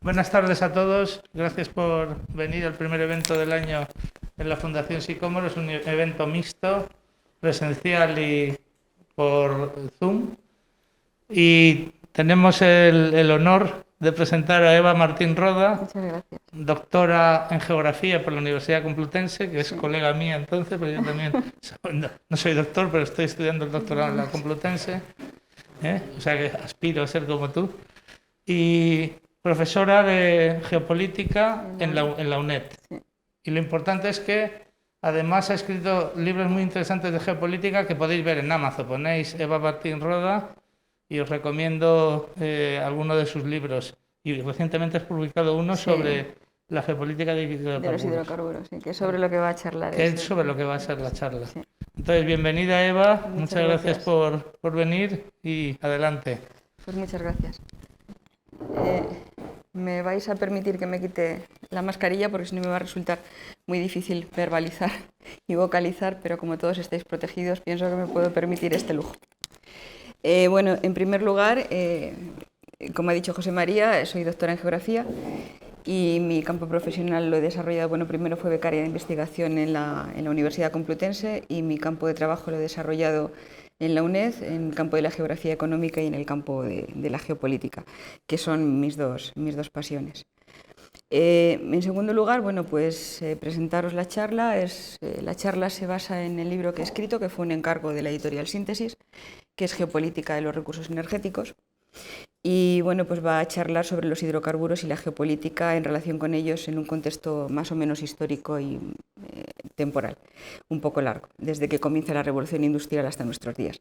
Buenas tardes a todos. Gracias por venir al primer evento del año en la Fundación Sicómoro. Es un evento mixto, presencial y por Zoom. Y tenemos el honor de presentar a Eva Martín Roda, Muchas gracias. doctora en Geografía por la Universidad Complutense, que es Sí. colega mía entonces, pero yo también no soy doctor, pero estoy estudiando el doctorado en la Complutense, o sea que aspiro a ser como tú. Y profesora de geopolítica en la UNED. Sí. Y lo importante es que además ha escrito libros muy interesantes de geopolítica que podéis ver en Amazon. Ponéis Eva Martín Roda y os recomiendo alguno de sus libros. Y recientemente has publicado uno Sí, sobre la geopolítica de de los hidrocarburos, hidrocarburos, sí, que es sobre lo que va a charlar que es ese. sobre lo que va a ser la charla. Sí. Entonces, bienvenida Eva, Muchas muchas gracias gracias. por venir y adelante. Pues muchas gracias. Me vais a permitir que me quite la mascarilla porque si no me va a resultar muy difícil verbalizar y vocalizar, pero como todos estáis protegidos, pienso que me puedo permitir este lujo. Bueno, en primer lugar, como ha dicho José María, soy doctora en Geografía y mi campo profesional lo he desarrollado, bueno, primero fue becaria de investigación en la Universidad Complutense y mi campo de trabajo lo he desarrollado en la UNED, en el campo de la geografía económica y en el campo de la geopolítica, que son mis dos pasiones. En segundo lugar, bueno, pues presentaros la charla. La charla se basa en el libro que he escrito, que fue un encargo de la editorial Síntesis, que es Geopolítica de los recursos energéticos. Y bueno, pues va a charlar sobre los hidrocarburos y la geopolítica en relación con ellos en un contexto más o menos histórico y temporal, un poco largo, desde que comienza la revolución industrial hasta nuestros días.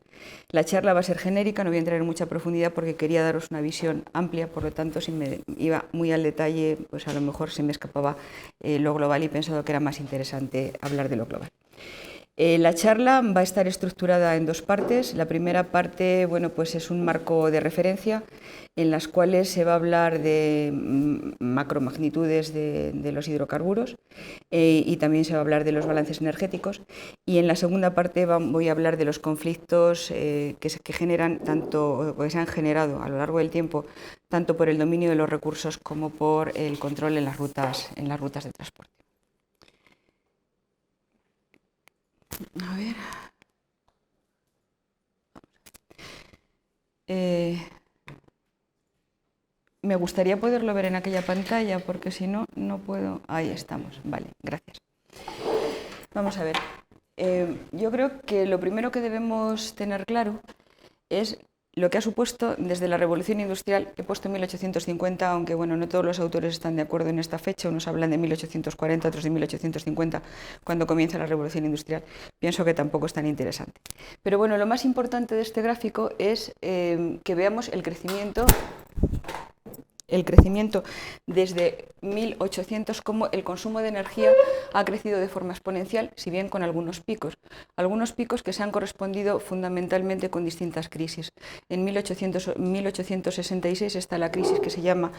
La charla va a ser genérica, no voy a entrar en mucha profundidad porque quería daros una visión amplia, por lo tanto, si me iba muy al detalle, pues a lo mejor se me escapaba lo global y he pensado que era más interesante hablar de lo global. La charla va a estar estructurada en dos partes. La primera parte, bueno, pues es un marco de referencia en las cuales se va a hablar de macromagnitudes de los hidrocarburos y también se va a hablar de los balances energéticos. Y en la segunda parte voy a hablar de los conflictos que generan tanto, que se han generado a lo largo del tiempo, tanto por el dominio de los recursos como por el control en las rutas de transporte. A ver. Me gustaría poderlo ver en aquella pantalla porque si no, no puedo. Ahí estamos. Vale, gracias. Vamos a ver. Yo creo que lo primero que debemos tener claro es lo que ha supuesto desde la Revolución Industrial. He puesto 1850, aunque bueno, no todos los autores están de acuerdo en esta fecha. Unos hablan de 1840, otros de 1850, cuando comienza la Revolución Industrial. Pienso que tampoco es tan interesante. Pero bueno, lo más importante de este gráfico es que veamos el crecimiento desde 1800, como el consumo de energía ha crecido de forma exponencial, si bien con algunos picos que se han correspondido fundamentalmente con distintas crisis. En 1866 está la crisis que se llama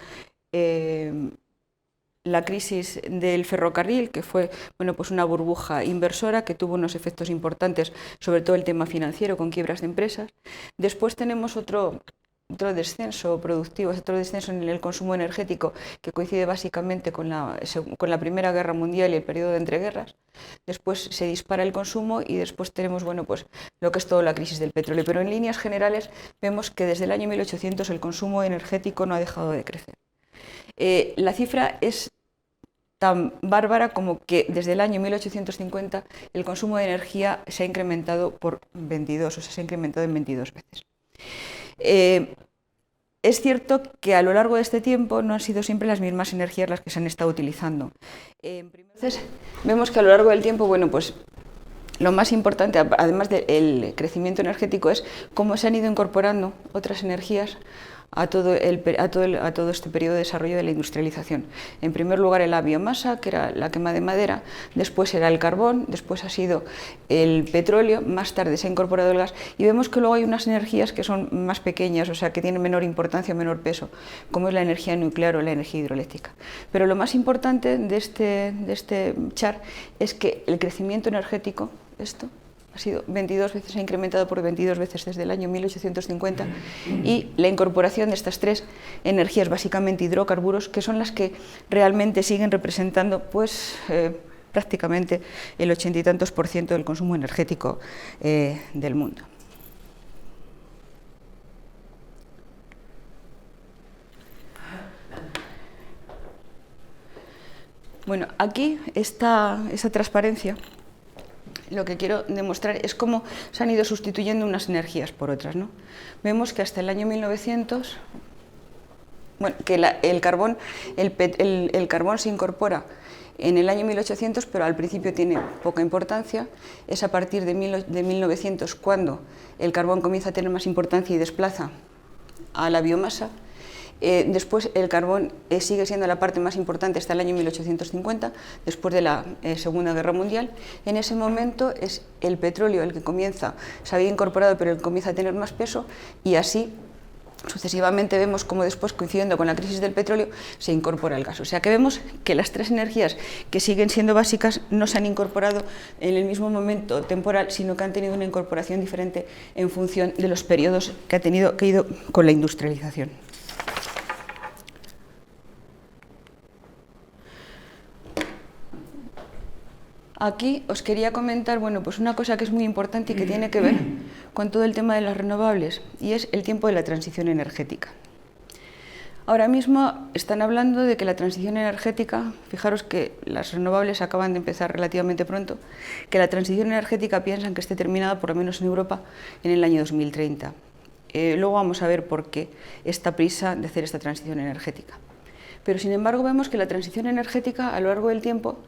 la crisis del ferrocarril, que fue bueno, pues una burbuja inversora que tuvo unos efectos importantes, sobre todo el tema financiero, con quiebras de empresas. Después tenemos otro descenso productivo, otro descenso en el consumo energético que coincide básicamente con la Primera Guerra Mundial y el periodo de entreguerras. Después se dispara el consumo y después tenemos bueno, pues, lo que es toda la crisis del petróleo. Pero en líneas generales vemos que desde el año 1800 el consumo energético no ha dejado de crecer. La cifra es tan bárbara como que desde el año 1850 el consumo de energía se ha incrementado por 22, o sea, se ha incrementado en 22 veces. Es cierto que a lo largo de este tiempo no han sido siempre las mismas energías las que se han estado utilizando. Entonces, vemos que a lo largo del tiempo, bueno, pues lo más importante, además del crecimiento energético, es cómo se han ido incorporando otras energías a todo este periodo de desarrollo de la industrialización. En primer lugar, la biomasa, que era la quema de madera, después era el carbón, después ha sido el petróleo, más tarde se ha incorporado el gas, y vemos que luego hay unas energías que son más pequeñas, o sea, que tienen menor importancia, menor peso, como es la energía nuclear o la energía hidroeléctrica. Pero lo más importante de este chart es que el crecimiento energético, ha sido 22 veces, se ha incrementado por 22 veces desde el año 1850, y la incorporación de estas tres energías, básicamente hidrocarburos, que son las que realmente siguen representando pues, prácticamente el 80 y tantos % del consumo energético del mundo. Bueno, aquí esta transparencia, lo que quiero demostrar es cómo se han ido sustituyendo unas energías por otras, ¿no? Vemos que hasta el año 1900, bueno, que el carbón se incorpora en el año 1800, pero al principio tiene poca importancia. Es a partir de 1900 cuando el carbón comienza a tener más importancia y desplaza a la biomasa. Después el carbón sigue siendo la parte más importante hasta el año 1850, después de la Segunda Guerra Mundial. En ese momento es el petróleo el que se había incorporado, pero el que comienza a tener más peso, y así sucesivamente vemos como después, coincidiendo con la crisis del petróleo, se incorpora el gas. O sea que vemos que las tres energías que siguen siendo básicas no se han incorporado en el mismo momento temporal, sino que han tenido una incorporación diferente en función de los periodos que ha ido con la industrialización. Aquí os quería comentar, bueno, pues una cosa que es muy importante y que tiene que ver con todo el tema de las renovables, y es el tiempo de la transición energética. Ahora mismo están hablando de que la transición energética, fijaros que las renovables acaban de empezar relativamente pronto, que la transición energética piensan que esté terminada, por lo menos en Europa, en el año 2030. Luego vamos a ver por qué esta prisa de hacer esta transición energética. Pero sin embargo vemos que la transición energética a lo largo del tiempo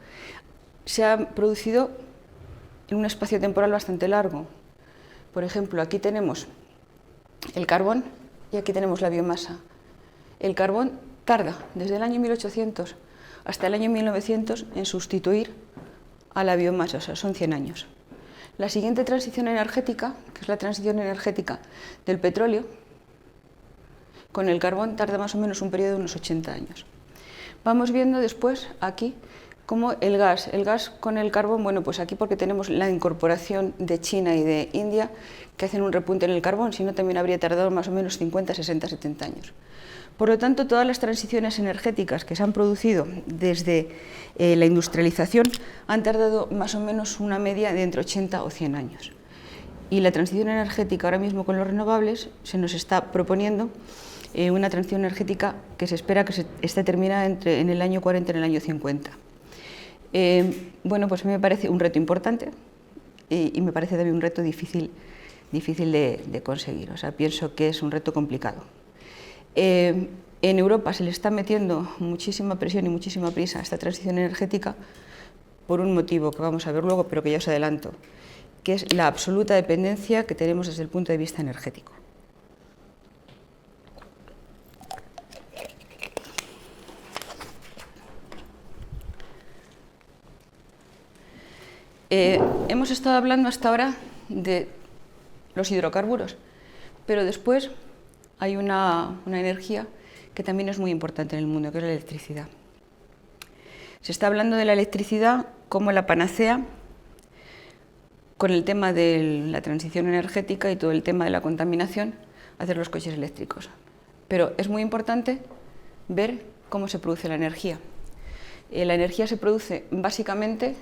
se ha producido en un espacio temporal bastante largo. Por ejemplo, aquí tenemos el carbón y aquí tenemos la biomasa. El carbón tarda desde el año 1800 hasta el año 1900 en sustituir a la biomasa, o sea, son 100 años. La siguiente transición energética, que es la transición energética del petróleo, con el carbón tarda más o menos un periodo de unos 80 años. Vamos viendo después aquí como el gas con el carbón, bueno, pues aquí porque tenemos la incorporación de China y de India que hacen un repunte en el carbón, si no también habría tardado más o menos 50, 60, 70 años. Por lo tanto, todas las transiciones energéticas que se han producido desde la industrialización han tardado más o menos una media de entre 80 o 100 años. Y la transición energética ahora mismo con los renovables se nos está proponiendo una transición energética que se espera que esté terminada en el año 40 y en el año 50. Bueno, pues me parece un reto importante y me parece también un reto difícil de conseguir. O sea, pienso que es un reto complicado. En Europa se le está metiendo muchísima presión y muchísima prisa a esta transición energética por un motivo que vamos a ver luego, pero que ya os adelanto, que es la absoluta dependencia que tenemos desde el punto de vista energético. Hemos estado hablando hasta ahora de los hidrocarburos, pero después hay una energía que también es muy importante en el mundo, que es la electricidad. Se está hablando de la electricidad como la panacea con el tema de la transición energética y todo el tema de la contaminación, hacer los coches eléctricos. Pero es muy importante ver cómo se produce la energía. La energía se produce básicamente,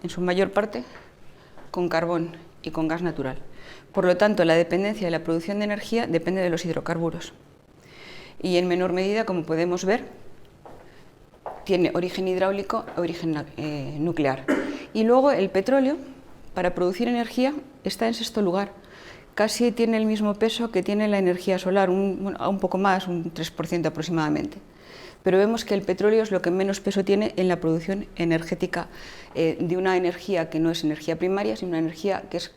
en su mayor parte, con carbón y con gas natural. Por lo tanto, la dependencia de la producción de energía depende de los hidrocarburos. Y en menor medida, como podemos ver, tiene origen hidráulico o origen nuclear. Y luego el petróleo, para producir energía, está en sexto lugar. Casi tiene el mismo peso que tiene la energía solar, un poco más, un 3% aproximadamente. Pero vemos que el petróleo es lo que menos peso tiene en la producción energética de una energía que no es energía primaria, sino una energía que es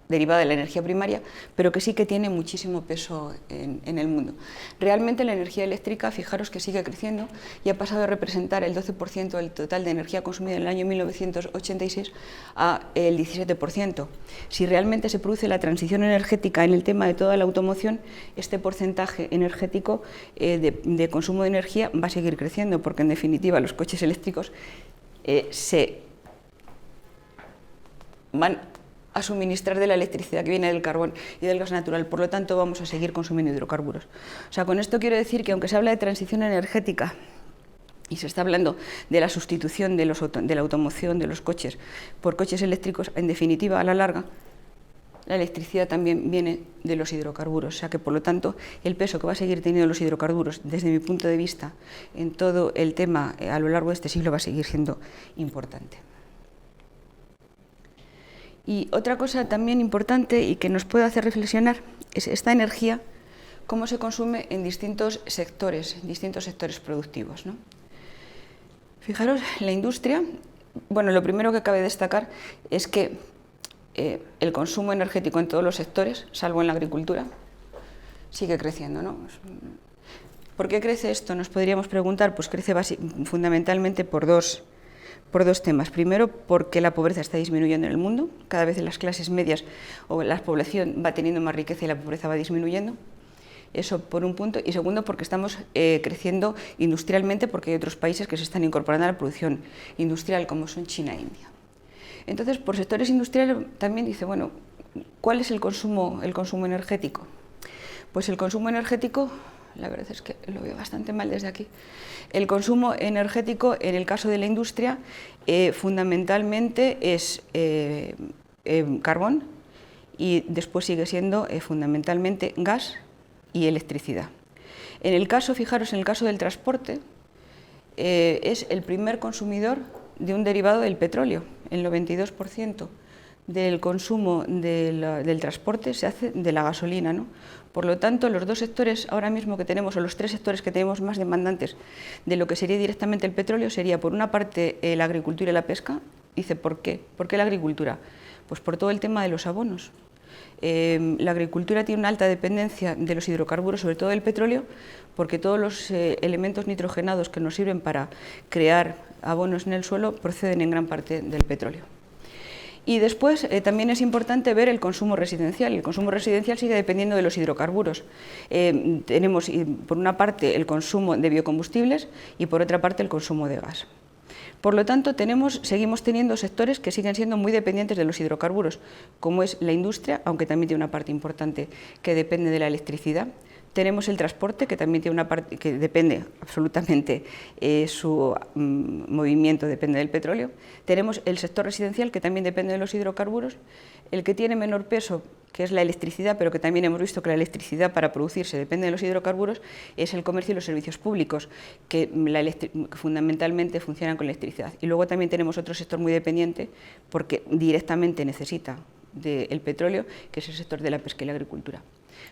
derivada de la energía primaria, pero que sí que tiene muchísimo peso en el mundo. Realmente la energía eléctrica, fijaros que sigue creciendo y ha pasado a representar el 12% del total de energía consumida en el año 1986 a el 17%. Si realmente se produce la transición energética en el tema de toda la automoción, este porcentaje energético de consumo de energía va a seguir creciendo, porque en definitiva los coches eléctricos se van a suministrar de la electricidad que viene del carbón y del gas natural, por lo tanto vamos a seguir consumiendo hidrocarburos. O sea, con esto quiero decir que aunque se habla de transición energética y se está hablando de la sustitución de la automoción, de los coches, por coches eléctricos, en definitiva, a la larga, la electricidad también viene de los hidrocarburos, o sea que por lo tanto el peso que va a seguir teniendo los hidrocarburos, desde mi punto de vista, en todo el tema a lo largo de este siglo va a seguir siendo importante. Y otra cosa también importante y que nos puede hacer reflexionar es esta energía, cómo se consume en distintos sectores productivos, ¿no? Fijaros, la industria, bueno, lo primero que cabe destacar es que el consumo energético en todos los sectores, salvo en la agricultura, sigue creciendo, ¿no? ¿Por qué crece esto? Nos podríamos preguntar, pues crece fundamentalmente por dos temas. Primero, porque la pobreza está disminuyendo en el mundo, cada vez las clases medias o la población va teniendo más riqueza y la pobreza va disminuyendo. Eso por un punto. Y segundo, porque estamos creciendo industrialmente, porque hay otros países que se están incorporando a la producción industrial, como son China e India. Entonces, por sectores industriales también dice, bueno, ¿cuál es el consumo energético? Pues el consumo energético, la verdad es que lo veo bastante mal desde aquí. El consumo energético, en el caso de la industria, fundamentalmente es carbón y después sigue siendo fundamentalmente gas y electricidad. En el caso, fijaros, en el caso del transporte, es el primer consumidor de un derivado del petróleo. El 92% del consumo del transporte se hace de la gasolina, ¿no? Por lo tanto, los dos sectores ahora mismo que tenemos, o los tres sectores que tenemos más demandantes de lo que sería directamente el petróleo, sería por una parte la agricultura y la pesca. Dice, ¿por qué? ¿Por qué la agricultura? Pues por todo el tema de los abonos. La agricultura tiene una alta dependencia de los hidrocarburos, sobre todo del petróleo, porque todos los elementos nitrogenados que nos sirven para crear abonos en el suelo proceden en gran parte del petróleo. Y después también es importante ver el consumo residencial. El consumo residencial sigue dependiendo de los hidrocarburos. Tenemos por una parte el consumo de biocombustibles y por otra parte el consumo de gas. Por lo tanto, seguimos teniendo sectores que siguen siendo muy dependientes de los hidrocarburos, como es la industria, aunque también tiene una parte importante que depende de la electricidad. Tenemos el transporte, que también tiene una parte que depende absolutamente, su movimiento depende del petróleo. Tenemos el sector residencial, que también depende de los hidrocarburos. El que tiene menor peso, que es la electricidad, pero que también hemos visto que la electricidad para producirse depende de los hidrocarburos, es el comercio y los servicios públicos, que fundamentalmente funcionan con electricidad. Y luego también tenemos otro sector muy dependiente, porque directamente necesita del petróleo, que es el sector de la pesca y la agricultura.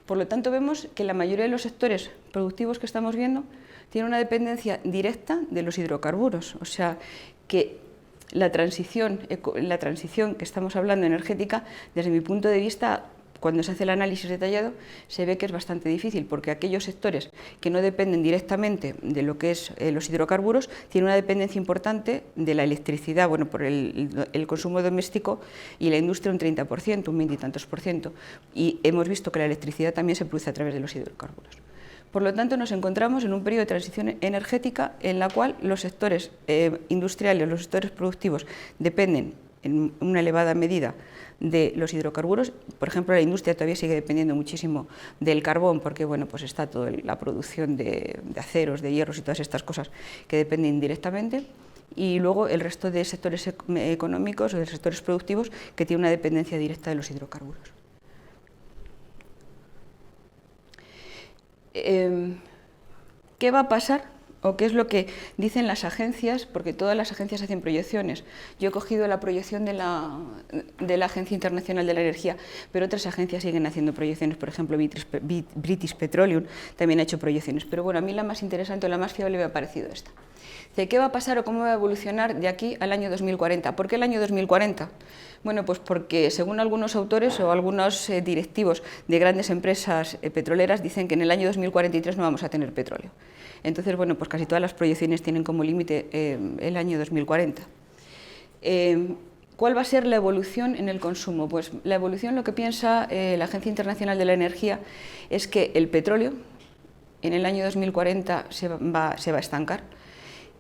Por lo tanto, vemos que la mayoría de los sectores productivos que estamos viendo tienen una dependencia directa de los hidrocarburos, o sea que la transición que estamos hablando energética, desde mi punto de vista, cuando se hace el análisis detallado, se ve que es bastante difícil, porque aquellos sectores que no dependen directamente de lo que es los hidrocarburos tienen una dependencia importante de la electricidad, bueno, por el consumo doméstico, y la industria un 30%, un 20 y tantos %, y hemos visto que la electricidad también se produce a través de los hidrocarburos. Por lo tanto, nos encontramos en un periodo de transición energética en la cual los sectores industriales, los sectores productivos, dependen en una elevada medida de los hidrocarburos. Por ejemplo, la industria todavía sigue dependiendo muchísimo del carbón, porque bueno, pues está toda la producción de aceros, de hierros y todas estas cosas que dependen directamente. Y luego el resto de sectores económicos o de sectores productivos que tienen una dependencia directa de los hidrocarburos. ¿Qué va a pasar o qué es lo que dicen las agencias? Porque todas las agencias hacen proyecciones. Yo he cogido la proyección de la Agencia Internacional de la Energía, pero otras agencias siguen haciendo proyecciones. Por ejemplo, British Petroleum también ha hecho proyecciones. Pero bueno, a mí la más interesante o la más fiable me ha parecido esta. ¿Qué va a pasar o cómo va a evolucionar de aquí al año 2040? ¿Por qué el año 2040? Bueno, pues porque según algunos autores o algunos directivos de grandes empresas petroleras dicen que en el año 2043 no vamos a tener petróleo. Entonces, bueno, pues casi todas las proyecciones tienen como límite el año 2040. ¿Cuál va a ser la evolución en el consumo? Pues la evolución, lo que piensa la Agencia Internacional de la Energía, es que el petróleo en el año 2040 se va a estancar,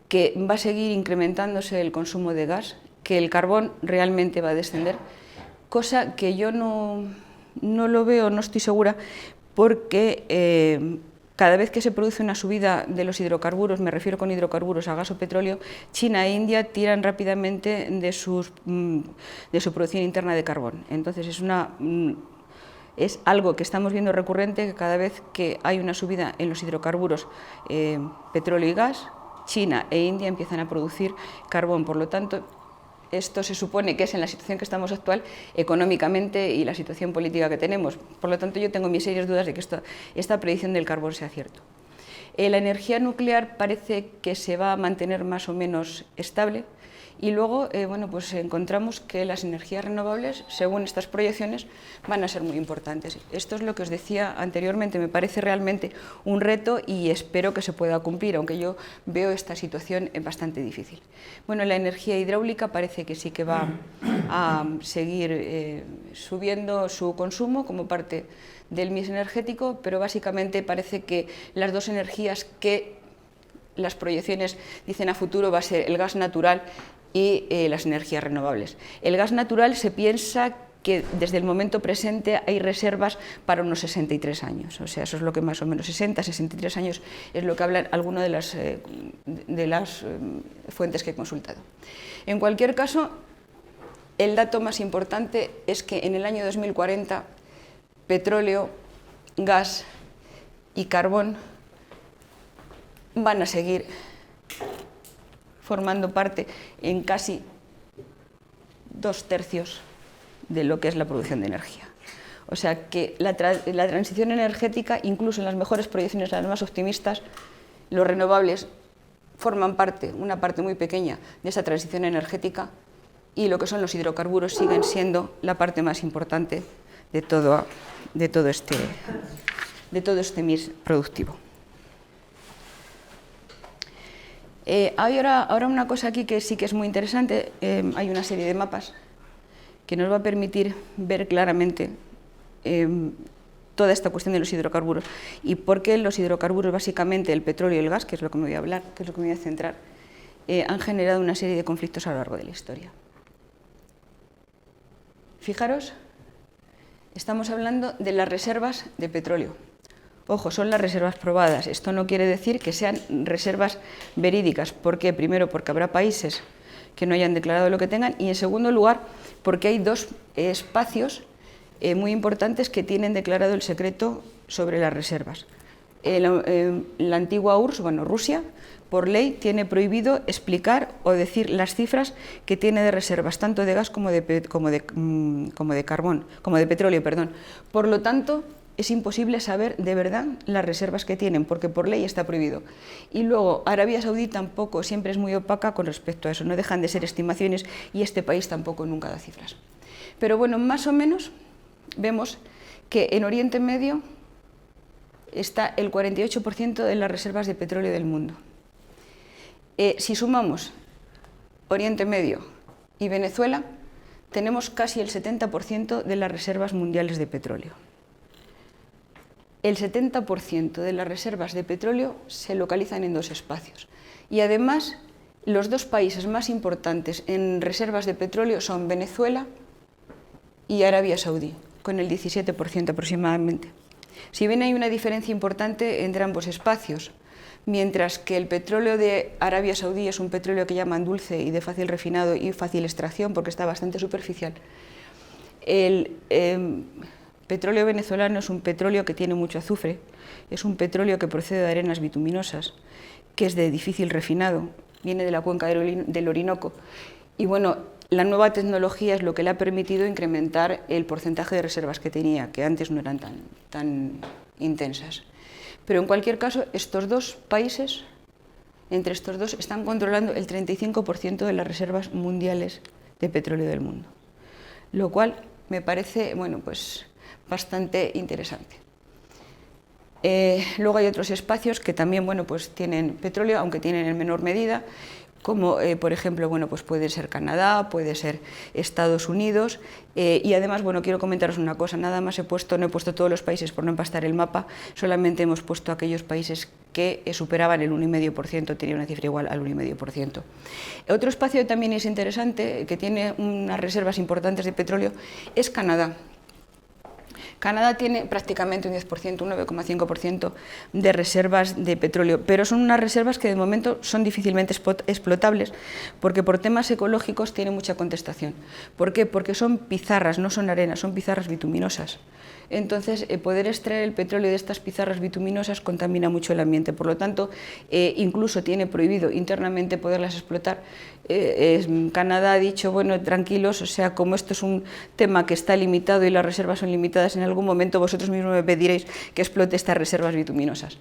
que va a seguir incrementándose el consumo de gas, que el carbón realmente va a descender cosa que yo no lo veo, no estoy segura, porque cada vez que se produce una subida de los hidrocarburos, me refiero con hidrocarburos a gas o petróleo, China e India tiran rápidamente de su producción interna de carbón. Entonces es algo que estamos viendo recurrente, que cada vez que hay una subida en los hidrocarburos, petróleo y gas, China e India empiezan a producir carbón. Por lo tanto, esto se supone que es en la situación que estamos actual económicamente y la situación política que tenemos. Por lo tanto, yo tengo mis serias dudas de que esta predicción del carbón sea cierto. La energía nuclear parece que se va a mantener más o menos estable y luego bueno, pues encontramos que las energías renovables, según estas proyecciones, van a ser muy importantes. Esto es lo que os decía anteriormente, me parece realmente un reto y espero que se pueda cumplir, aunque yo veo esta situación bastante difícil. Bueno, la energía hidráulica parece que sí que va a seguir subiendo su consumo como parte del mix energético, pero básicamente parece que las dos energías que las proyecciones dicen a futuro va a ser el gas natural y las energías renovables. El gas natural se piensa que desde el momento presente hay reservas para unos 63 años, o sea, eso es lo que más o menos, 60, 63 años es lo que hablan algunas de las fuentes que he consultado. En cualquier caso, el dato más importante es que en el año 2040 petróleo, gas y carbón van a seguir formando parte en casi 2/3 de lo que es la producción de energía. O sea que la transición energética, incluso en las mejores proyecciones, las más optimistas, los renovables forman parte, una parte muy pequeña de esa transición energética y lo que son los hidrocarburos siguen siendo la parte más importante de todo este mix productivo. Hay ahora una cosa aquí que sí que es muy interesante, hay una serie de mapas que nos va a permitir ver claramente toda esta cuestión de los hidrocarburos y por qué los hidrocarburos, básicamente el petróleo y el gas, que es lo que me voy a hablar, que es lo que me voy a centrar, han generado una serie de conflictos a lo largo de la historia. Fijaros, estamos hablando de las reservas de petróleo. Ojo, son las reservas probadas. Esto no quiere decir que sean reservas verídicas. ¿Por qué? Primero, porque habrá países que no hayan declarado lo que tengan y, en segundo lugar, porque hay dos espacios muy importantes que tienen declarado el secreto sobre las reservas. La antigua URSS, bueno, Rusia, por ley tiene prohibido explicar o decir las cifras que tiene de reservas, tanto de gas como de petróleo, perdón. Por lo tanto, es imposible saber de verdad las reservas que tienen, porque por ley está prohibido. Y luego, Arabia Saudí tampoco, siempre es muy opaca con respecto a eso, no dejan de ser estimaciones y este país tampoco nunca da cifras. Pero bueno, más o menos vemos que en Oriente Medio está el 48% de las reservas de petróleo del mundo. Si sumamos Oriente Medio y Venezuela, tenemos casi el 70% de las reservas mundiales de petróleo. El 70% de las reservas de petróleo se localizan en dos espacios. Y además, los dos países más importantes en reservas de petróleo son Venezuela y Arabia Saudí, con el 17% aproximadamente. Si bien hay una diferencia importante entre ambos espacios, mientras que el petróleo de Arabia Saudí es un petróleo que llaman dulce y de fácil refinado y fácil extracción porque está bastante superficial, el petróleo venezolano es un petróleo que tiene mucho azufre, es un petróleo que procede de arenas bituminosas, que es de difícil refinado, viene de la cuenca del Orinoco. Y bueno, la nueva tecnología es lo que le ha permitido incrementar el porcentaje de reservas que tenía, que antes no eran tan intensas. Pero en cualquier caso, estos dos países, entre estos dos, están controlando el 35% de las reservas mundiales de petróleo del mundo, lo cual me parece, bueno, pues bastante interesante. Luego hay otros espacios que también, bueno, pues tienen petróleo, aunque tienen en menor medida, como por ejemplo, bueno, pues puede ser Canadá, puede ser Estados Unidos, y además, bueno, quiero comentaros una cosa, nada más no he puesto todos los países por no empastar el mapa, solamente hemos puesto aquellos países que superaban el 1,5%, tenía una cifra igual al 1,5%. Otro espacio que también es interesante, que tiene unas reservas importantes de petróleo, es Canadá. Canadá tiene prácticamente un 10%, un 9,5% de reservas de petróleo, pero son unas reservas que de momento son difícilmente explotables porque por temas ecológicos tiene mucha contestación. ¿Por qué? Porque son pizarras, no son arenas, son pizarras bituminosas. Entonces, poder extraer el petróleo de estas pizarras bituminosas contamina mucho el ambiente, por lo tanto, incluso tiene prohibido internamente poderlas explotar. Canadá ha dicho, bueno, tranquilos, o sea, como esto es un tema que está limitado y las reservas son limitadas, en algún momento vosotros mismos me pediréis que explote estas reservas bituminosas.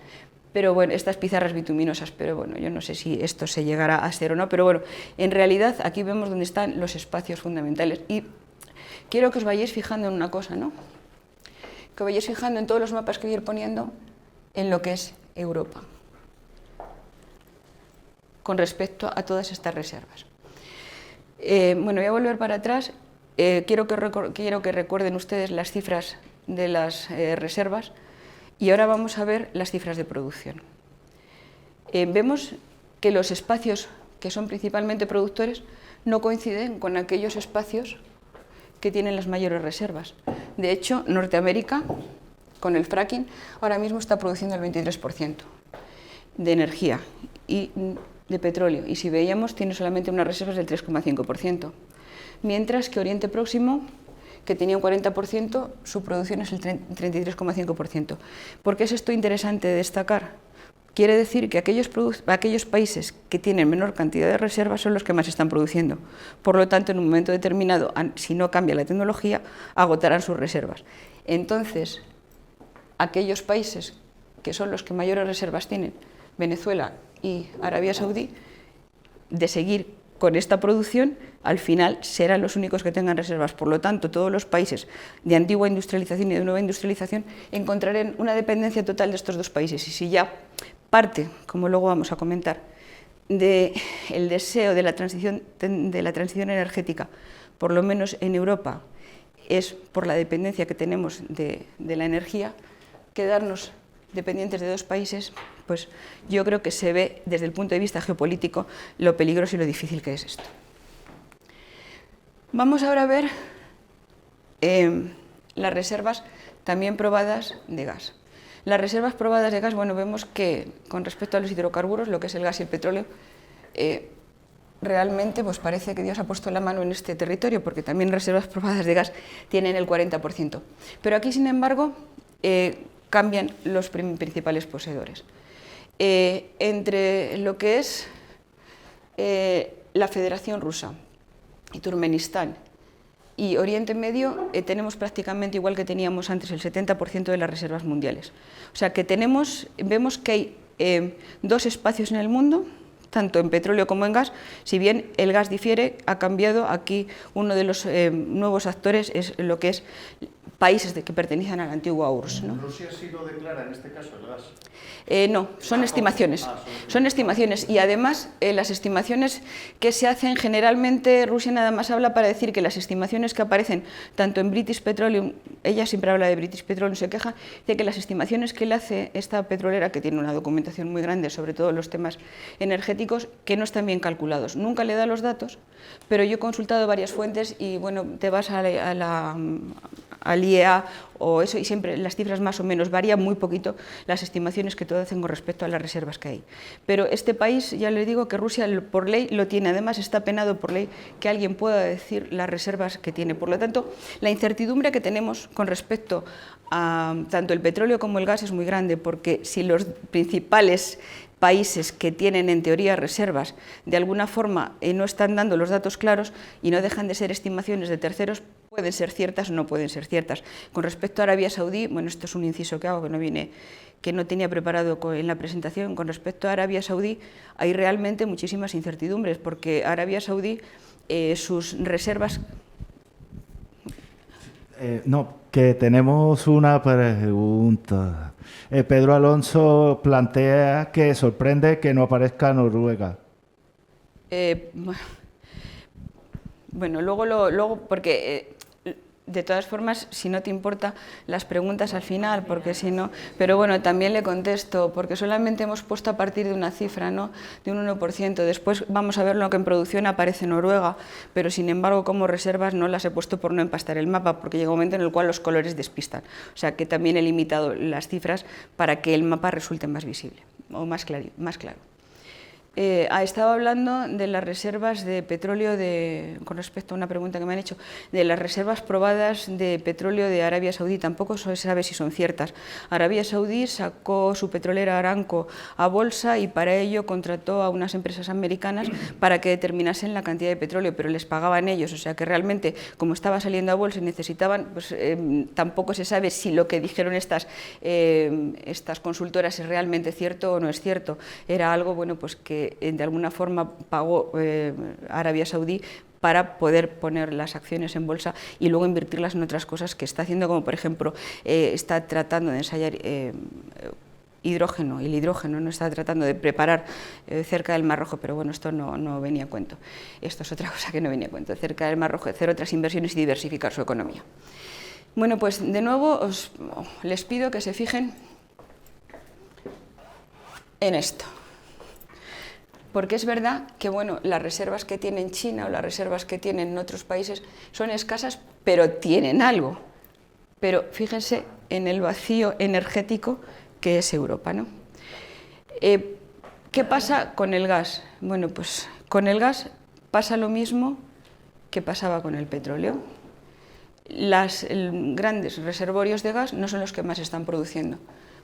Pero bueno, estas pizarras bituminosas, pero bueno, yo no sé si esto se llegará a ser o no, pero bueno, en realidad aquí vemos dónde están los espacios fundamentales y quiero que os vayáis fijando en una cosa, ¿no? Que vayáis fijando en todos los mapas que voy a ir poniendo en lo que es Europa, con respecto a todas estas reservas. Bueno, voy a volver para atrás. Quiero que recuerden ustedes las cifras de las reservas y ahora vamos a ver las cifras de producción. Vemos que los espacios que son principalmente productores no coinciden con aquellos espacios que tienen las mayores reservas. De hecho, Norteamérica, con el fracking, ahora mismo está produciendo el 23% de energía y de petróleo, y si veíamos, tiene solamente unas reservas del 3,5%. Mientras que Oriente Próximo, que tenía un 40%, su producción es el 33,5%. ¿Por qué es esto interesante de destacar? Quiere decir que aquellos países que tienen menor cantidad de reservas son los que más están produciendo. Por lo tanto, en un momento determinado, si no cambia la tecnología, agotarán sus reservas. Entonces, aquellos países que son los que mayores reservas tienen, Venezuela y Arabia Saudí, de seguir con esta producción, al final serán los únicos que tengan reservas. Por lo tanto, todos los países de antigua industrialización y de nueva industrialización encontrarán una dependencia total de estos dos países. Y si ya parte, como luego vamos a comentar, del deseo de la transición energética, por lo menos en Europa, es por la dependencia que tenemos de la energía, quedarnos dependientes de dos países, pues yo creo que se ve desde el punto de vista geopolítico lo peligroso y lo difícil que es esto. Vamos ahora a ver las reservas también probadas de gas. Las reservas probadas de gas, bueno, vemos que con respecto a los hidrocarburos, lo que es el gas y el petróleo, realmente pues parece que Dios ha puesto la mano en este territorio, porque también reservas probadas de gas tienen el 40%. Pero aquí, sin embargo, cambian los principales poseedores. Entre lo que es la Federación Rusa y Turkmenistán y Oriente Medio, tenemos prácticamente igual que teníamos antes, el 70% de las reservas mundiales. O sea que vemos que hay dos espacios en el mundo, tanto en petróleo como en gas. Si bien el gas difiere, ha cambiado. Aquí uno de los nuevos actores es lo que es países que pertenecen a la antigua URSS, ¿no? ¿Rusia sí lo declara en este caso, el gas? No, son estimaciones. Son estimaciones y además las estimaciones que se hacen generalmente, Rusia nada más habla para decir que las estimaciones que aparecen tanto en British Petroleum, ella siempre habla de British Petroleum, se queja de que las estimaciones que le hace esta petrolera, que tiene una documentación muy grande sobre todos los temas energéticos, que no están bien calculados. Nunca le da los datos, pero yo he consultado varias fuentes y bueno, te vas al IEA o eso, y siempre las cifras más o menos varían muy poquito las estimaciones que todos hacen con respecto a las reservas que hay. Pero este país, ya les digo que Rusia por ley lo tiene, además está penado por ley que alguien pueda decir las reservas que tiene. Por lo tanto, la incertidumbre que tenemos con respecto a tanto el petróleo como el gas es muy grande, porque si los principales países que tienen en teoría reservas de alguna forma no están dando los datos claros y no dejan de ser estimaciones de terceros, pueden ser ciertas o no pueden ser ciertas. Con respecto a Arabia Saudí, bueno, esto es un inciso que hago que no tenía preparado en la presentación. Con respecto a Arabia Saudí hay realmente muchísimas incertidumbres, porque Arabia Saudí sus reservas... No, que tenemos una pregunta. Pedro Alonso plantea que sorprende que no aparezca Noruega. Bueno, luego porque de todas formas, si no te importa, las preguntas al final, porque si no... Pero bueno, también le contesto, porque solamente hemos puesto a partir de una cifra, ¿no?, de un 1%. Después vamos a ver lo que en producción aparece Noruega, pero sin embargo, como reservas no las he puesto por no empastar el mapa, porque llega un momento en el cual los colores despistan. O sea que también he limitado las cifras para que el mapa resulte más visible, o más claro. Estaba hablando de las reservas de petróleo, con respecto a una pregunta que me han hecho, de las reservas probadas de petróleo de Arabia Saudí. Tampoco se sabe si son ciertas. Arabia Saudí sacó su petrolera Aramco a bolsa y para ello contrató a unas empresas americanas para que determinasen la cantidad de petróleo, pero les pagaban ellos. O sea que realmente, como estaba saliendo a bolsa y necesitaban, pues tampoco se sabe si lo que dijeron estas consultoras es realmente cierto o no es cierto. Era algo, bueno, pues que de alguna forma pagó Arabia Saudí para poder poner las acciones en bolsa y luego invertirlas en otras cosas que está haciendo, como por ejemplo está tratando de ensayar hidrógeno, y el hidrógeno no está tratando de preparar cerca del Mar Rojo, pero bueno, esto no venía a cuento. Esto es otra cosa que no venía a cuento, cerca del Mar Rojo, hacer otras inversiones y diversificar su economía. Bueno, pues de nuevo les pido que se fijen en esto. Porque es verdad que bueno, las reservas que tiene China o las reservas que tienen en otros países son escasas, pero tienen algo. Pero fíjense en el vacío energético que es Europa, ¿no? ¿Qué pasa con el gas? Bueno, pues con el gas pasa lo mismo que pasaba con el petróleo. Los grandes reservorios de gas no son los que más están produciendo.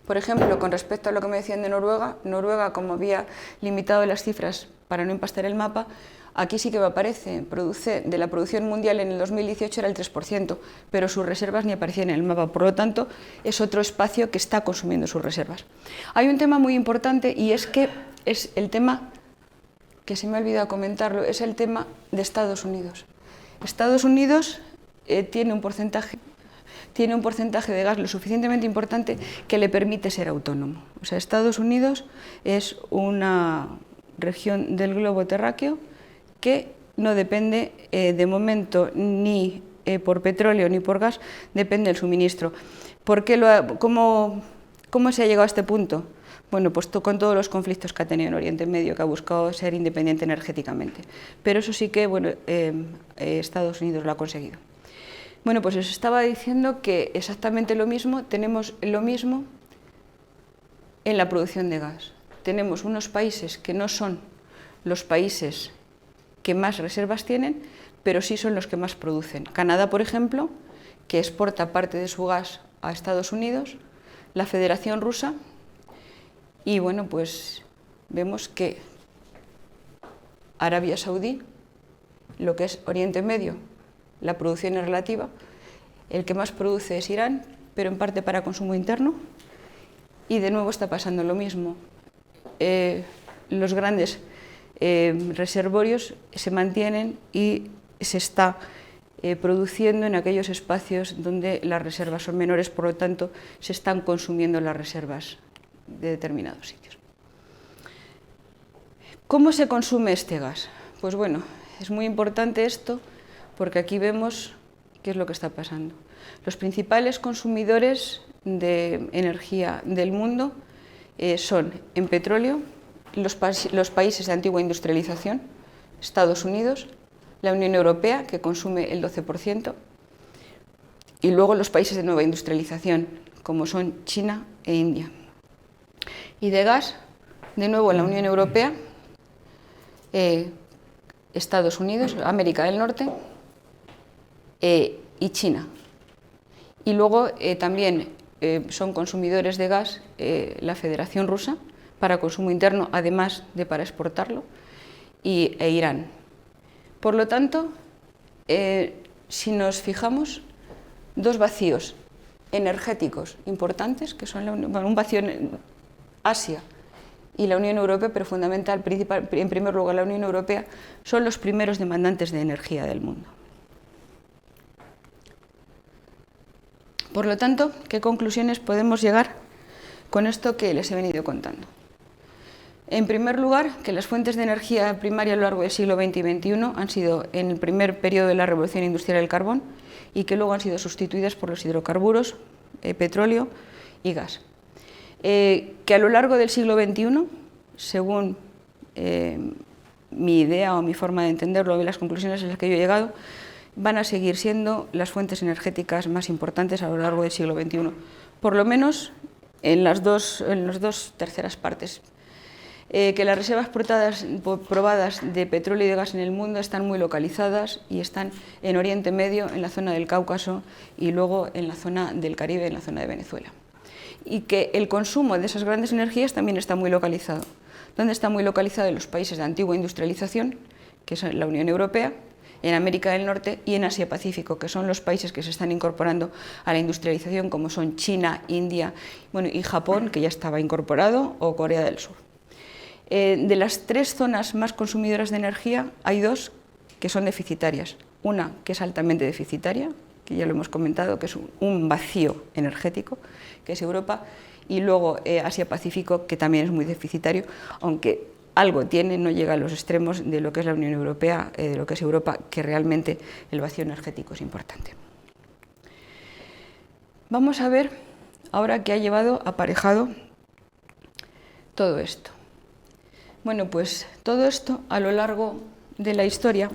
Por ejemplo, con respecto a lo que me decían de Noruega, como había limitado las cifras para no empastar el mapa, aquí sí que me aparece, de la producción mundial en el 2018 era el 3%, pero sus reservas ni aparecían en el mapa, por lo tanto es otro espacio que está consumiendo sus reservas. Hay un tema muy importante y es que es el tema, que se me ha olvidado comentarlo, es el tema de Estados Unidos. Estados Unidos tiene un porcentaje de gas lo suficientemente importante que le permite ser autónomo. O sea, Estados Unidos es una región del globo terráqueo que no depende de momento ni por petróleo ni por gas, depende del suministro. ¿Cómo se ha llegado a este punto? Bueno, pues con todos los conflictos que ha tenido en Oriente Medio, que ha buscado ser independiente energéticamente. Pero eso sí que, bueno, Estados Unidos lo ha conseguido. Bueno, pues os estaba diciendo que exactamente lo mismo, tenemos lo mismo en la producción de gas. Tenemos unos países que no son los países que más reservas tienen, pero sí son los que más producen. Canadá, por ejemplo, que exporta parte de su gas a Estados Unidos, la Federación Rusa, y bueno, pues vemos que Arabia Saudí, lo que es Oriente Medio, la producción es relativa, el que más produce es Irán, pero en parte para consumo interno, y de nuevo está pasando lo mismo. Los grandes reservorios se mantienen y se está produciendo en aquellos espacios donde las reservas son menores, por lo tanto se están consumiendo las reservas de determinados sitios. ¿Cómo se consume este gas? Pues bueno, es muy importante esto, porque aquí vemos qué es lo que está pasando. Los principales consumidores de energía del mundo son en petróleo los países de antigua industrialización, Estados Unidos, la Unión Europea, que consume el 12%, y luego los países de nueva industrialización, como son China e India. Y de gas, de nuevo la Unión Europea, Estados Unidos, América del Norte, y China. Y luego también son consumidores de gas la Federación Rusa para consumo interno, además de para exportarlo, e Irán. Por lo tanto, si nos fijamos, dos vacíos energéticos importantes, que son un vacío en Asia y la Unión Europea, pero fundamental, en primer lugar la Unión Europea, son los primeros demandantes de energía del mundo. Por lo tanto, ¿qué conclusiones podemos llegar con esto que les he venido contando? En primer lugar, que las fuentes de energía primaria a lo largo del siglo XX y XXI han sido en el primer periodo de la revolución industrial el carbón y que luego han sido sustituidas por los hidrocarburos, petróleo y gas. Que a lo largo del siglo XXI, según mi idea o mi forma de entenderlo y las conclusiones a las que yo he llegado, van a seguir siendo las fuentes energéticas más importantes a lo largo del siglo XXI, por lo menos en las dos terceras partes. Que las reservas probadas de petróleo y de gas en el mundo están muy localizadas y están en Oriente Medio, en la zona del Cáucaso y luego en la zona del Caribe, en la zona de Venezuela. Y que el consumo de esas grandes energías también está muy localizado. ¿Dónde está muy localizado? En los países de antigua industrialización, que es la Unión Europea, en América del Norte y en Asia-Pacífico, que son los países que se están incorporando a la industrialización, como son China, India, bueno, y Japón, que ya estaba incorporado, o Corea del Sur. De las 3 zonas más consumidoras de energía, hay 2 que son deficitarias. Una que es altamente deficitaria, que ya lo hemos comentado, que es un vacío energético, que es Europa, y luego Asia-Pacífico, que también es muy deficitario, aunque algo tiene, no llega a los extremos de lo que es la Unión Europea, de lo que es Europa, que realmente el vacío energético es importante. Vamos a ver ahora qué ha llevado aparejado todo esto. Bueno, pues todo esto a lo largo de la historia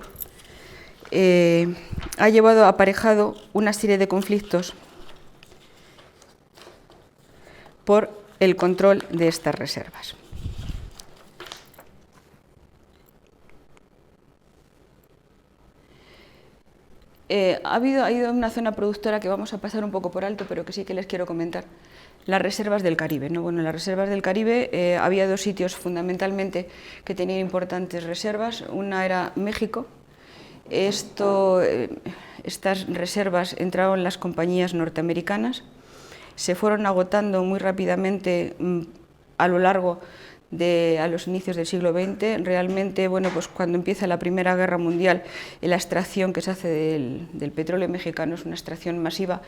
ha llevado aparejado una serie de conflictos por el control de estas reservas. Ha habido una zona productora que vamos a pasar un poco por alto, pero que sí que les quiero comentar. Las reservas del Caribe, ¿no? Bueno, en las reservas del Caribe había 2 sitios fundamentalmente que tenían importantes reservas. Una era México. Estas reservas entraron en las compañías norteamericanas, se fueron agotando muy rápidamente a lo largo a los inicios del siglo XX. Realmente, bueno, pues cuando empieza la Primera Guerra Mundial, la extracción que se hace del petróleo mexicano es una extracción masiva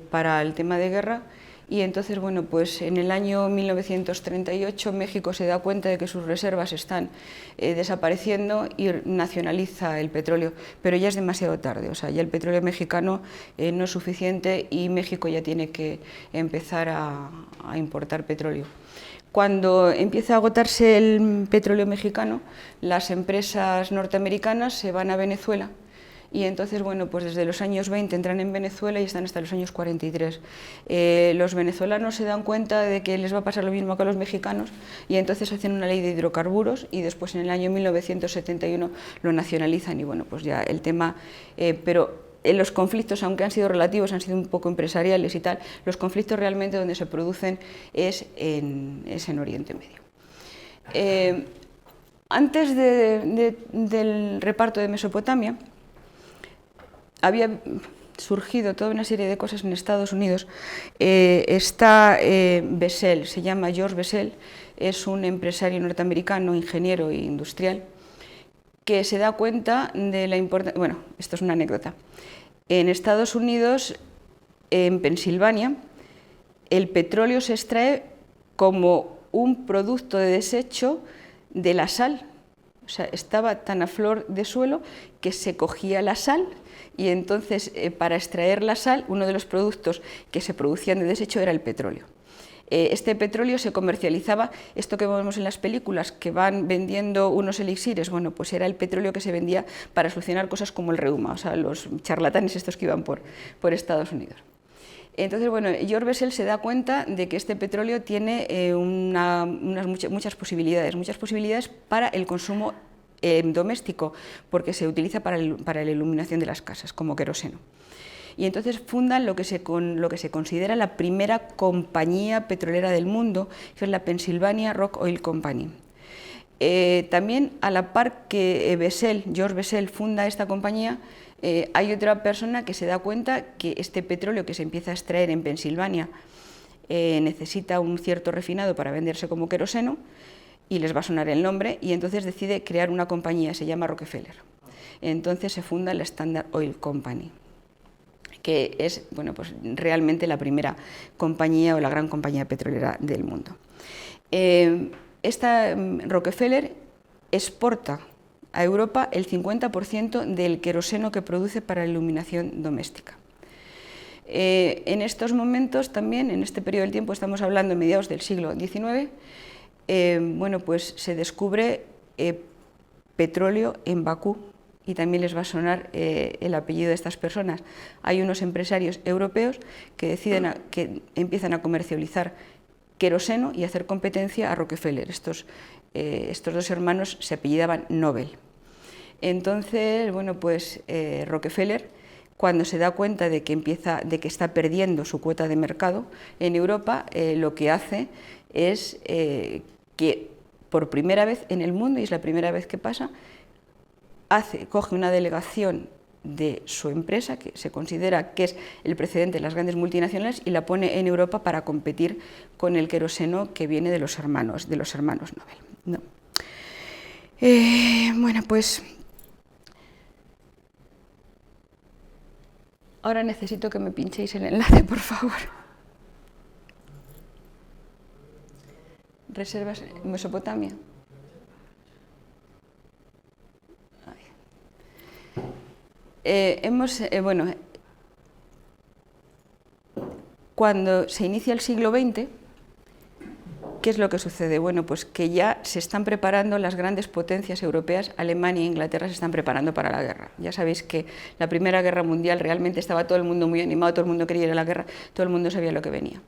para el tema de guerra. Y entonces, bueno, pues en el año 1938 México se da cuenta de que sus reservas están desapareciendo y nacionaliza el petróleo, pero ya es demasiado tarde, o sea, ya el petróleo mexicano no es suficiente y México ya tiene que empezar a importar petróleo. Cuando empieza a agotarse el petróleo mexicano, las empresas norteamericanas se van a Venezuela. Y entonces, bueno, pues desde los años 20 entran en Venezuela y están hasta los años 43. Los venezolanos se dan cuenta de que les va a pasar lo mismo que a los mexicanos y entonces hacen una ley de hidrocarburos y después en el año 1971 lo nacionalizan y bueno, pues ya el tema, pero los conflictos, aunque han sido relativos, han sido un poco empresariales y tal, los conflictos realmente donde se producen es en Oriente Medio. Antes del reparto de Mesopotamia, había surgido toda una serie de cosas en Estados Unidos. Está Bessel, se llama George Bessel, es un empresario norteamericano, ingeniero e industrial, que se da cuenta de la importancia. Bueno, esto es una anécdota. En Estados Unidos, en Pensilvania, el petróleo se extrae como un producto de desecho de la sal. O sea, estaba tan a flor de suelo que se cogía la sal y entonces para extraer la sal uno de los productos que se producían de desecho era el petróleo. Este petróleo se comercializaba, esto que vemos en las películas, que van vendiendo unos elixires, bueno, pues era el petróleo que se vendía para solucionar cosas como el reuma, o sea, los charlatanes estos que iban por Estados Unidos. Entonces, bueno, George Bessel se da cuenta de que este petróleo tiene muchas posibilidades para el consumo doméstico, porque se utiliza para la iluminación de las casas, como queroseno. Y entonces fundan lo que se considera la primera compañía petrolera del mundo, que es la Pennsylvania Rock Oil Company. También, a la par que George Bessel funda esta compañía, hay otra persona que se da cuenta que este petróleo que se empieza a extraer en Pensilvania necesita un cierto refinado para venderse como queroseno, y les va a sonar el nombre, y entonces decide crear una compañía, se llama Rockefeller. Entonces se funda la Standard Oil Company, que es, bueno, pues realmente la primera compañía o la gran compañía petrolera del mundo. Rockefeller exporta a Europa el 50% del queroseno que produce para la iluminación doméstica. En estos momentos también, en este periodo del tiempo, estamos hablando de mediados del siglo XIX, bueno, pues se descubre petróleo en Bakú, y también les va a sonar el apellido de estas personas. Hay unos empresarios europeos que empiezan a comercializar queroseno y hacer competencia a Rockefeller. Estos dos hermanos se apellidaban Nobel. Entonces, bueno, pues Rockefeller, cuando se da cuenta de que está perdiendo su cuota de mercado en Europa, lo que hace es que por primera vez en el mundo, y es la primera vez que pasa, coge una delegación de su empresa, que se considera que es el precedente de las grandes multinacionales, y la pone en Europa para competir con el queroseno que viene de los hermanos Nobel, ¿no? Bueno, pues ahora necesito que me pinchéis el enlace, por favor. Reservas en Mesopotamia. Bueno, cuando se inicia el siglo XX, ¿qué es lo que sucede? Bueno, pues que ya se están preparando las grandes potencias europeas, Alemania e Inglaterra se están preparando para la guerra. Ya sabéis que la Primera Guerra Mundial realmente estaba todo el mundo muy animado, todo el mundo quería ir a la guerra, todo el mundo sabía lo que venía.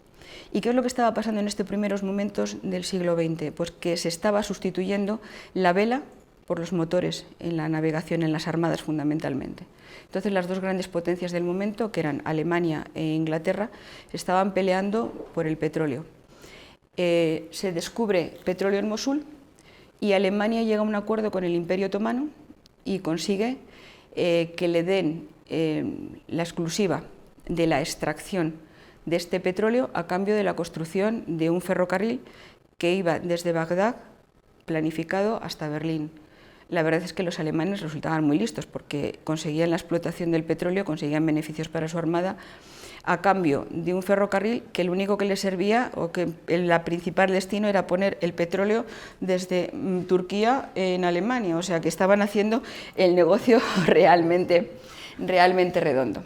¿Y qué es lo que estaba pasando en estos primeros momentos del siglo XX? Pues que se estaba sustituyendo la vela por los motores en la navegación, en las armadas fundamentalmente. Entonces las dos grandes potencias del momento, que eran Alemania e Inglaterra, estaban peleando por el petróleo. Se descubre petróleo en Mosul y Alemania llega a un acuerdo con el Imperio Otomano y consigue que le den la exclusiva de la extracción de este petróleo a cambio de la construcción de un ferrocarril que iba desde Bagdad, planificado, hasta Berlín. La verdad es que los alemanes resultaban muy listos porque conseguían la explotación del petróleo, conseguían beneficios para su armada a cambio de un ferrocarril que lo único que les servía, o que el principal destino era poner el petróleo desde Turquía en Alemania, o sea que estaban haciendo el negocio realmente redondo.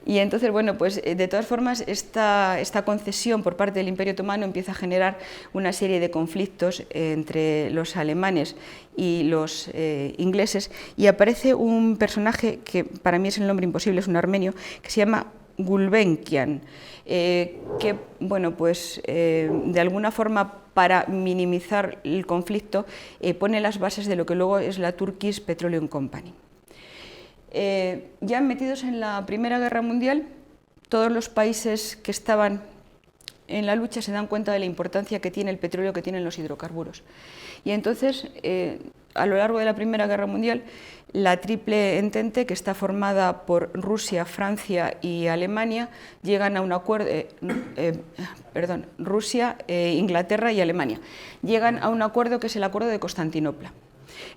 Y entonces, bueno, pues de todas formas, esta concesión por parte del Imperio Otomano empieza a generar una serie de conflictos entre los alemanes y los ingleses, y aparece un personaje que para mí es el nombre imposible, es un armenio, que se llama Gulbenkian, que, bueno, pues de alguna forma, para minimizar el conflicto, pone las bases de lo que luego es la Turkish Petroleum Company. Ya metidos en la Primera Guerra Mundial, todos los países que estaban en la lucha se dan cuenta de la importancia que tiene el petróleo, que tienen los hidrocarburos. Y entonces, a lo largo de la Primera Guerra Mundial, la Triple Entente, que está formada por Rusia, Francia y Alemania, llegan a un acuerdo, Rusia, Inglaterra y Alemania, llegan a un acuerdo que es el Acuerdo de Constantinopla.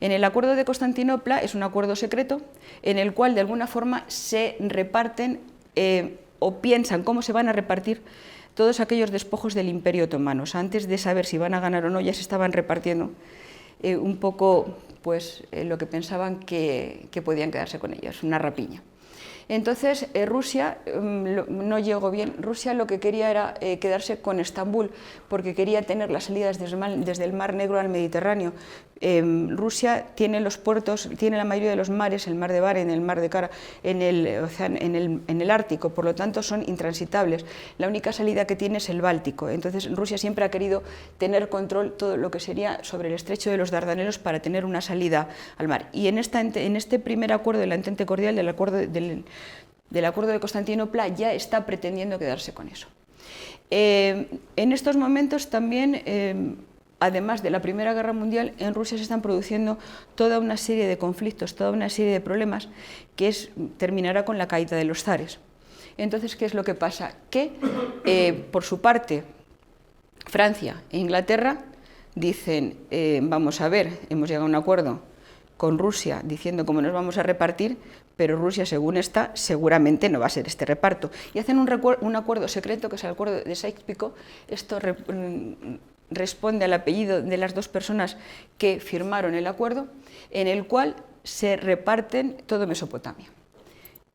En el Acuerdo de Constantinopla es un acuerdo secreto en el cual de alguna forma se reparten o piensan cómo se van a repartir todos aquellos despojos del Imperio Otomano. O sea, antes de saber si van a ganar o no, ya se estaban repartiendo un poco pues, lo que pensaban que podían quedarse con ellos, una rapiña. Entonces Rusia no llegó bien. Rusia lo que quería era quedarse con Estambul, porque quería tener las salidas desde el Mar Negro al Mediterráneo. Rusia tiene los puertos, tiene la mayoría de los mares, el mar de Barents, el mar de Kara, en el Ártico, por lo tanto son intransitables. La única salida que tiene es el Báltico. Entonces Rusia siempre ha querido tener control todo lo que sería sobre el estrecho de los Dardanelos para tener una salida al mar. Y en este primer acuerdo de la Entente Cordial, del Acuerdo de Constantinopla, ya está pretendiendo quedarse con eso. En estos momentos también, además de la Primera Guerra Mundial, en Rusia se están produciendo toda una serie de conflictos, toda una serie de problemas que terminará con la caída de los zares. Entonces, ¿qué es lo que pasa? Que, por su parte, Francia e Inglaterra dicen, vamos a ver, hemos llegado a un acuerdo con Rusia diciendo cómo nos vamos a repartir, pero Rusia, según está, seguramente no va a ser este reparto. Y hacen un acuerdo secreto, que es el Acuerdo de Sykes-Picot. Esto responde al apellido de las dos personas que firmaron el acuerdo, en el cual se reparten todo Mesopotamia.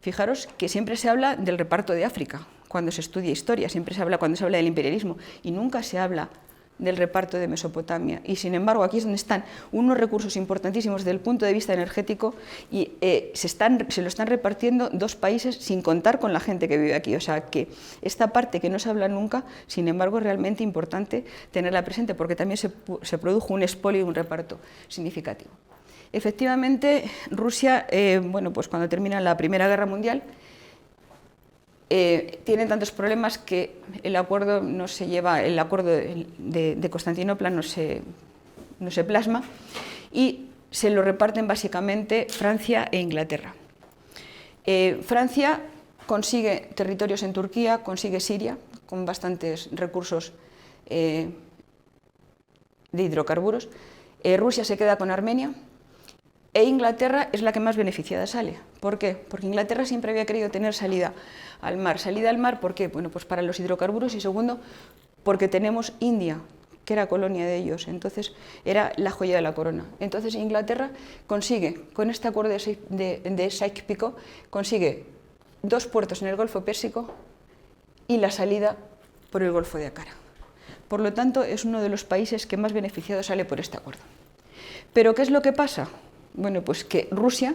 Fijaros que siempre se habla del reparto de África cuando se estudia historia, siempre se habla cuando se habla del imperialismo y nunca se habla del reparto de Mesopotamia. Y sin embargo aquí es donde están unos recursos importantísimos desde el punto de vista energético y se lo están repartiendo dos países sin contar con la gente que vive aquí. O sea que esta parte que no se habla nunca, sin embargo es realmente importante tenerla presente porque también se produjo un expolio y un reparto significativo. Efectivamente, Rusia, bueno, pues cuando termina la Primera Guerra Mundial, tiene tantos problemas que el acuerdo no se lleva, el acuerdo de Constantinopla no se plasma y se lo reparten básicamente Francia e Inglaterra. Francia consigue territorios en Turquía, consigue Siria, con bastantes recursos de hidrocarburos. Rusia se queda con Armenia. E Inglaterra es la que más beneficiada sale. ¿Por qué? Porque Inglaterra siempre había querido tener salida al mar. ¿Salida al mar por qué? Bueno, pues para los hidrocarburos y segundo, porque tenemos India, que era colonia de ellos, entonces era la joya de la corona. Entonces Inglaterra consigue, con este acuerdo de Sykes-Picot, consigue 2 puertos en el Golfo Pérsico y la salida por el Golfo de Ankara. Por lo tanto, es uno de los países que más beneficiado sale por este acuerdo. ¿Pero qué es lo que pasa? Bueno, pues que Rusia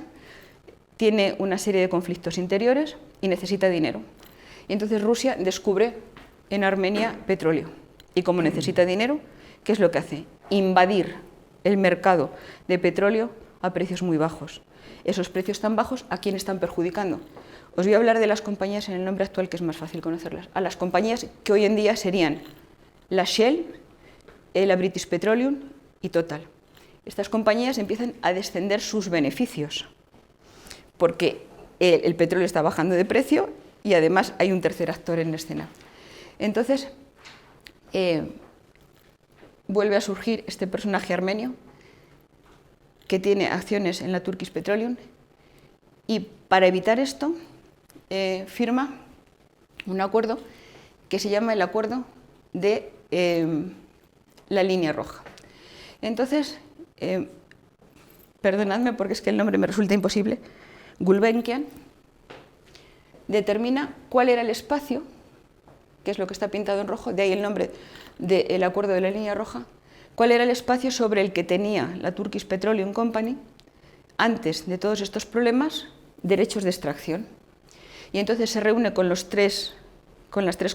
tiene una serie de conflictos interiores y necesita dinero. Y entonces Rusia descubre en Armenia petróleo. Y como necesita dinero, ¿qué es lo que hace? Invadir el mercado de petróleo a precios muy bajos. Esos precios tan bajos, ¿a quién están perjudicando? Os voy a hablar de las compañías en el nombre actual, que es más fácil conocerlas. A las compañías que hoy en día serían la Shell, la British Petroleum y Total. Estas compañías empiezan a descender sus beneficios, porque el petróleo está bajando de precio y además hay un tercer actor en la escena. Entonces, vuelve a surgir este personaje armenio que tiene acciones en la Turkish Petroleum y para evitar esto firma un acuerdo que se llama el Acuerdo de la Línea Roja. Entonces, perdonadme porque es que el nombre me resulta imposible, Gulbenkian determina cuál era el espacio, que es lo que está pintado en rojo, de ahí el nombre del Acuerdo de la Línea Roja, cuál era el espacio sobre el que tenía la Turkish Petroleum Company, antes de todos estos problemas, derechos de extracción. Y entonces se reúne con las tres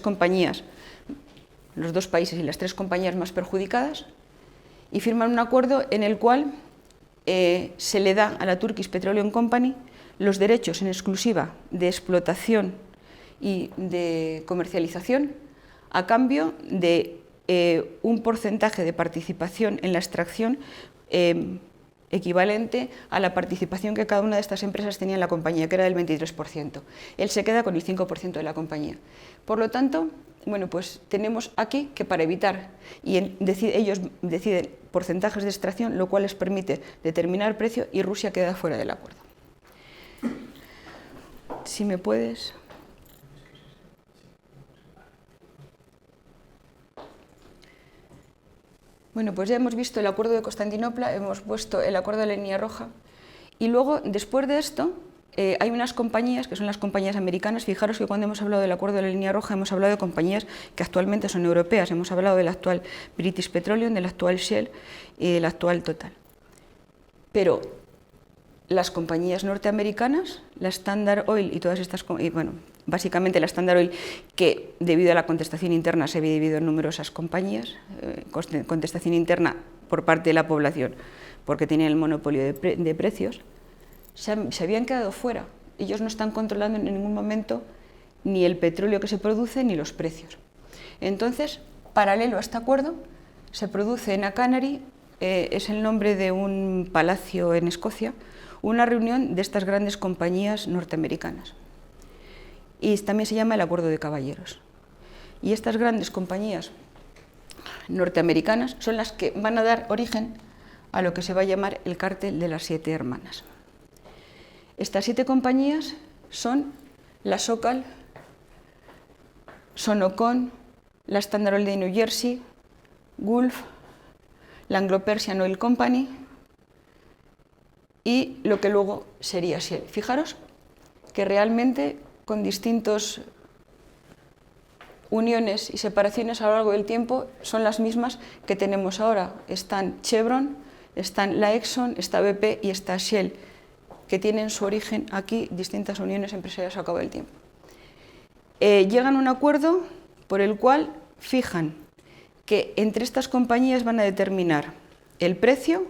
compañías, los dos países y las 3 compañías más perjudicadas, y firman un acuerdo en el cual se le da a la Turkish Petroleum Company los derechos en exclusiva de explotación y de comercialización a cambio de un porcentaje de participación en la extracción equivalente a la participación que cada una de estas empresas tenía en la compañía, que era del 23%. Él se queda con el 5% de la compañía. Por lo tanto, bueno, pues tenemos aquí que para evitar, y ellos deciden porcentajes de extracción, lo cual les permite determinar el precio y Rusia queda fuera del acuerdo. Si me puedes... Bueno, pues ya hemos visto el acuerdo de Constantinopla, hemos puesto el acuerdo de la Línea Roja y luego, después de esto, hay unas compañías que son las compañías americanas. Fijaros que cuando hemos hablado del acuerdo de la Línea Roja hemos hablado de compañías que actualmente son europeas. Hemos hablado del actual British Petroleum, del actual Shell y del actual Total. Pero las compañías norteamericanas, la Standard Oil y todas estas, bueno, básicamente la Standard Oil, que debido a la contestación interna se había dividido en numerosas compañías, contestación interna por parte de la población, porque tenían el monopolio de precios, se habían quedado fuera. Ellos no están controlando en ningún momento ni el petróleo que se produce ni los precios. Entonces, paralelo a este acuerdo, se produce en Acanary, es el nombre de un palacio en Escocia, una reunión de estas grandes compañías norteamericanas. Y también se llama el Acuerdo de Caballeros. Y estas grandes compañías norteamericanas son las que van a dar origen a lo que se va a llamar el Cártel de las 7 Hermanas. Estas 7 compañías son la SoCal, Sonocon, la Standard Oil de New Jersey, Gulf, la Anglo-Persian Oil Company y lo que luego sería Shell. Fijaros que realmente con distintas uniones y separaciones a lo largo del tiempo son las mismas que tenemos ahora. Están Chevron, están la Exxon, está BP y está Shell, que tienen su origen aquí, distintas uniones empresariales a cabo del tiempo. Llegan a un acuerdo por el cual fijan que entre estas compañías van a determinar el precio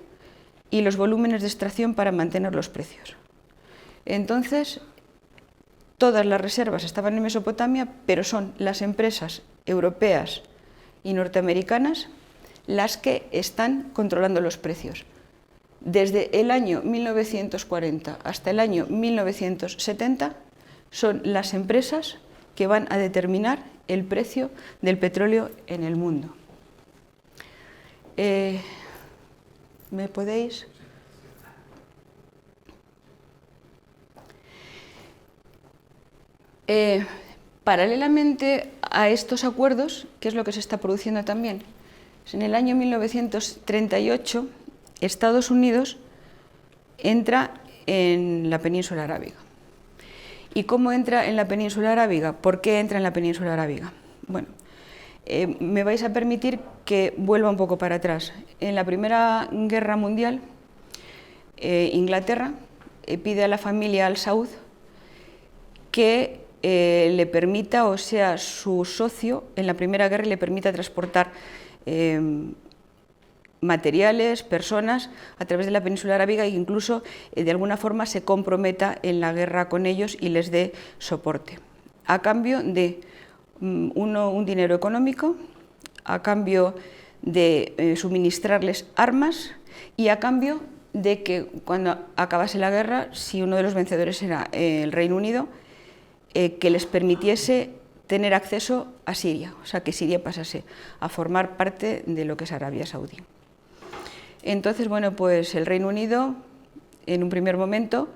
y los volúmenes de extracción para mantener los precios. Entonces, todas las reservas estaban en Mesopotamia, pero son las empresas europeas y norteamericanas las que están controlando los precios. Desde el año 1940 hasta el año 1970 son las empresas que van a determinar el precio del petróleo en el mundo. ¿Me podéis? Paralelamente a estos acuerdos, ¿qué es lo que se está produciendo también? En el año 1938, Estados Unidos entra en la península arábiga. ¿Y cómo entra en la península arábiga? ¿Por qué entra en la península arábiga? Bueno, me vais a permitir que vuelva un poco para atrás. En la Primera Guerra Mundial, Inglaterra pide a la familia Al Saud que le permita, o sea, su socio en la Primera Guerra le permita transportar materiales, personas a través de la península arábiga e incluso de alguna forma se comprometa en la guerra con ellos y les dé soporte. A cambio de un dinero económico, a cambio de suministrarles armas y a cambio de que cuando acabase la guerra, si uno de los vencedores era el Reino Unido, que les permitiese tener acceso a Siria, o sea, que Siria pasase a formar parte de lo que es Arabia Saudí. Entonces, bueno, pues el Reino Unido, en un primer momento,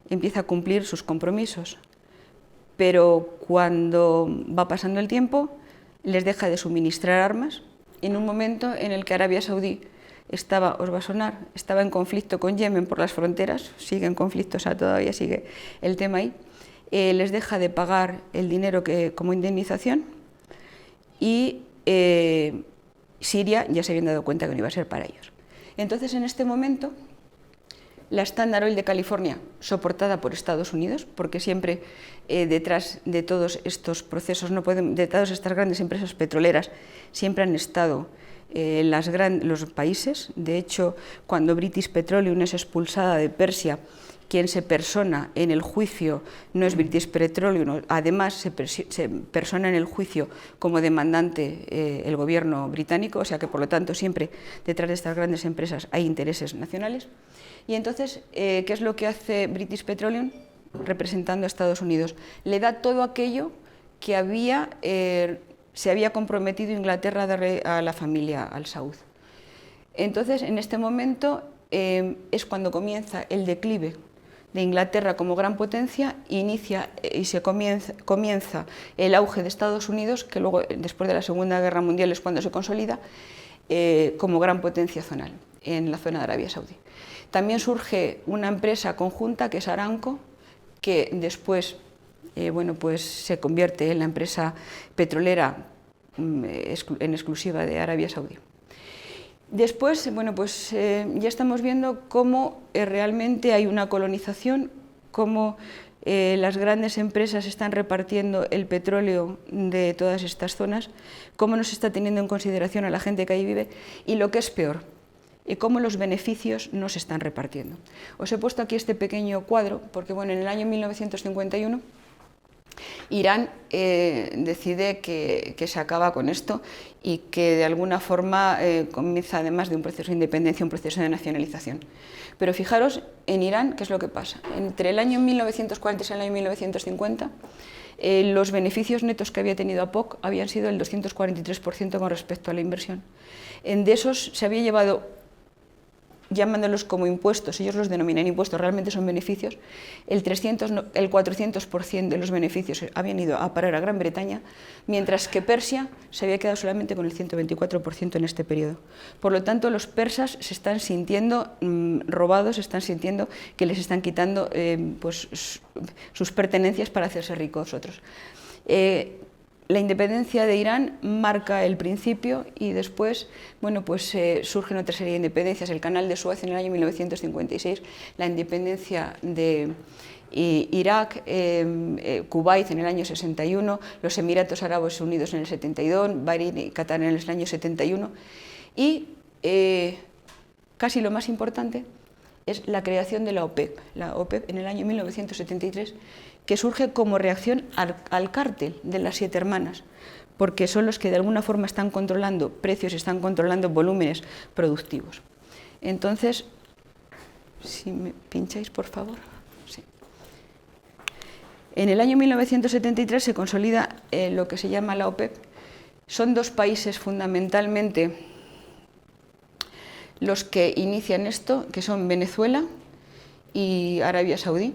empieza a cumplir sus compromisos, pero cuando va pasando el tiempo, les deja de suministrar armas, en un momento en el que Arabia Saudí estaba, os va a sonar, estaba en conflicto con Yemen por las fronteras, sigue en conflicto, o sea, todavía sigue el tema ahí, les deja de pagar el dinero como indemnización y Siria ya se habían dado cuenta que no iba a ser para ellos. Entonces, en este momento, la Standard Oil de California, soportada por Estados Unidos, porque siempre detrás de todos estos procesos, de todas estas grandes empresas petroleras, siempre han estado los países. De hecho, cuando British Petroleum es expulsada de Persia, quien se persona en el juicio no es British Petroleum, además se persona en el juicio como demandante el gobierno británico, o sea que por lo tanto siempre detrás de estas grandes empresas hay intereses nacionales. Y entonces, ¿qué es lo que hace British Petroleum representando a Estados Unidos? Le da todo aquello que se había comprometido Inglaterra a darle a la familia Al Saud. Entonces, en este momento es cuando comienza el declive de Inglaterra como gran potencia, inicia y se comienza el auge de Estados Unidos, que luego, después de la Segunda Guerra Mundial, es cuando se consolida como gran potencia zonal en la zona de Arabia Saudí. También surge una empresa conjunta que es Aramco, que después bueno, pues se convierte en la empresa petrolera en exclusiva de Arabia Saudí. Después, bueno, pues ya estamos viendo cómo realmente hay una colonización, cómo las grandes empresas están repartiendo el petróleo de todas estas zonas, cómo no se está teniendo en consideración a la gente que ahí vive y lo que es peor, y cómo los beneficios no se están repartiendo. Os he puesto aquí este pequeño cuadro porque, bueno, en el año 1951 Irán decide que se acaba con esto y que de alguna forma comienza, además de un proceso de independencia, un proceso de nacionalización. Pero fijaros en Irán, ¿qué es lo que pasa? Entre el año 1940 y el año 1950, los beneficios netos que había tenido APOC habían sido el 243% con respecto a la inversión. De esos se había llevado llamándolos como impuestos, ellos los denominan impuestos, realmente son beneficios, el 400% de los beneficios habían ido a parar a Gran Bretaña, mientras que Persia se había quedado solamente con el 124% en este periodo. Por lo tanto, los persas se están sintiendo robados, se están sintiendo que les están quitando pues, sus pertenencias para hacerse ricos otros. La independencia de Irán marca el principio y después bueno, pues, surgen otra serie de independencias. El Canal de Suez en el año 1956, la independencia de Irak, Kuwait en el año 61, los Emiratos Árabes Unidos en el 72, Bahrein y Qatar en el año 71 y casi lo más importante es la creación de la OPEP en el año 1973, que surge como reacción al cártel de las 7 hermanas, porque son los que de alguna forma están controlando precios, están controlando volúmenes productivos. Entonces, si me pincháis, por favor. Sí. En el año 1973 se consolida lo que se llama la OPEP. Son 2 países fundamentalmente los que inician esto, que son Venezuela y Arabia Saudí.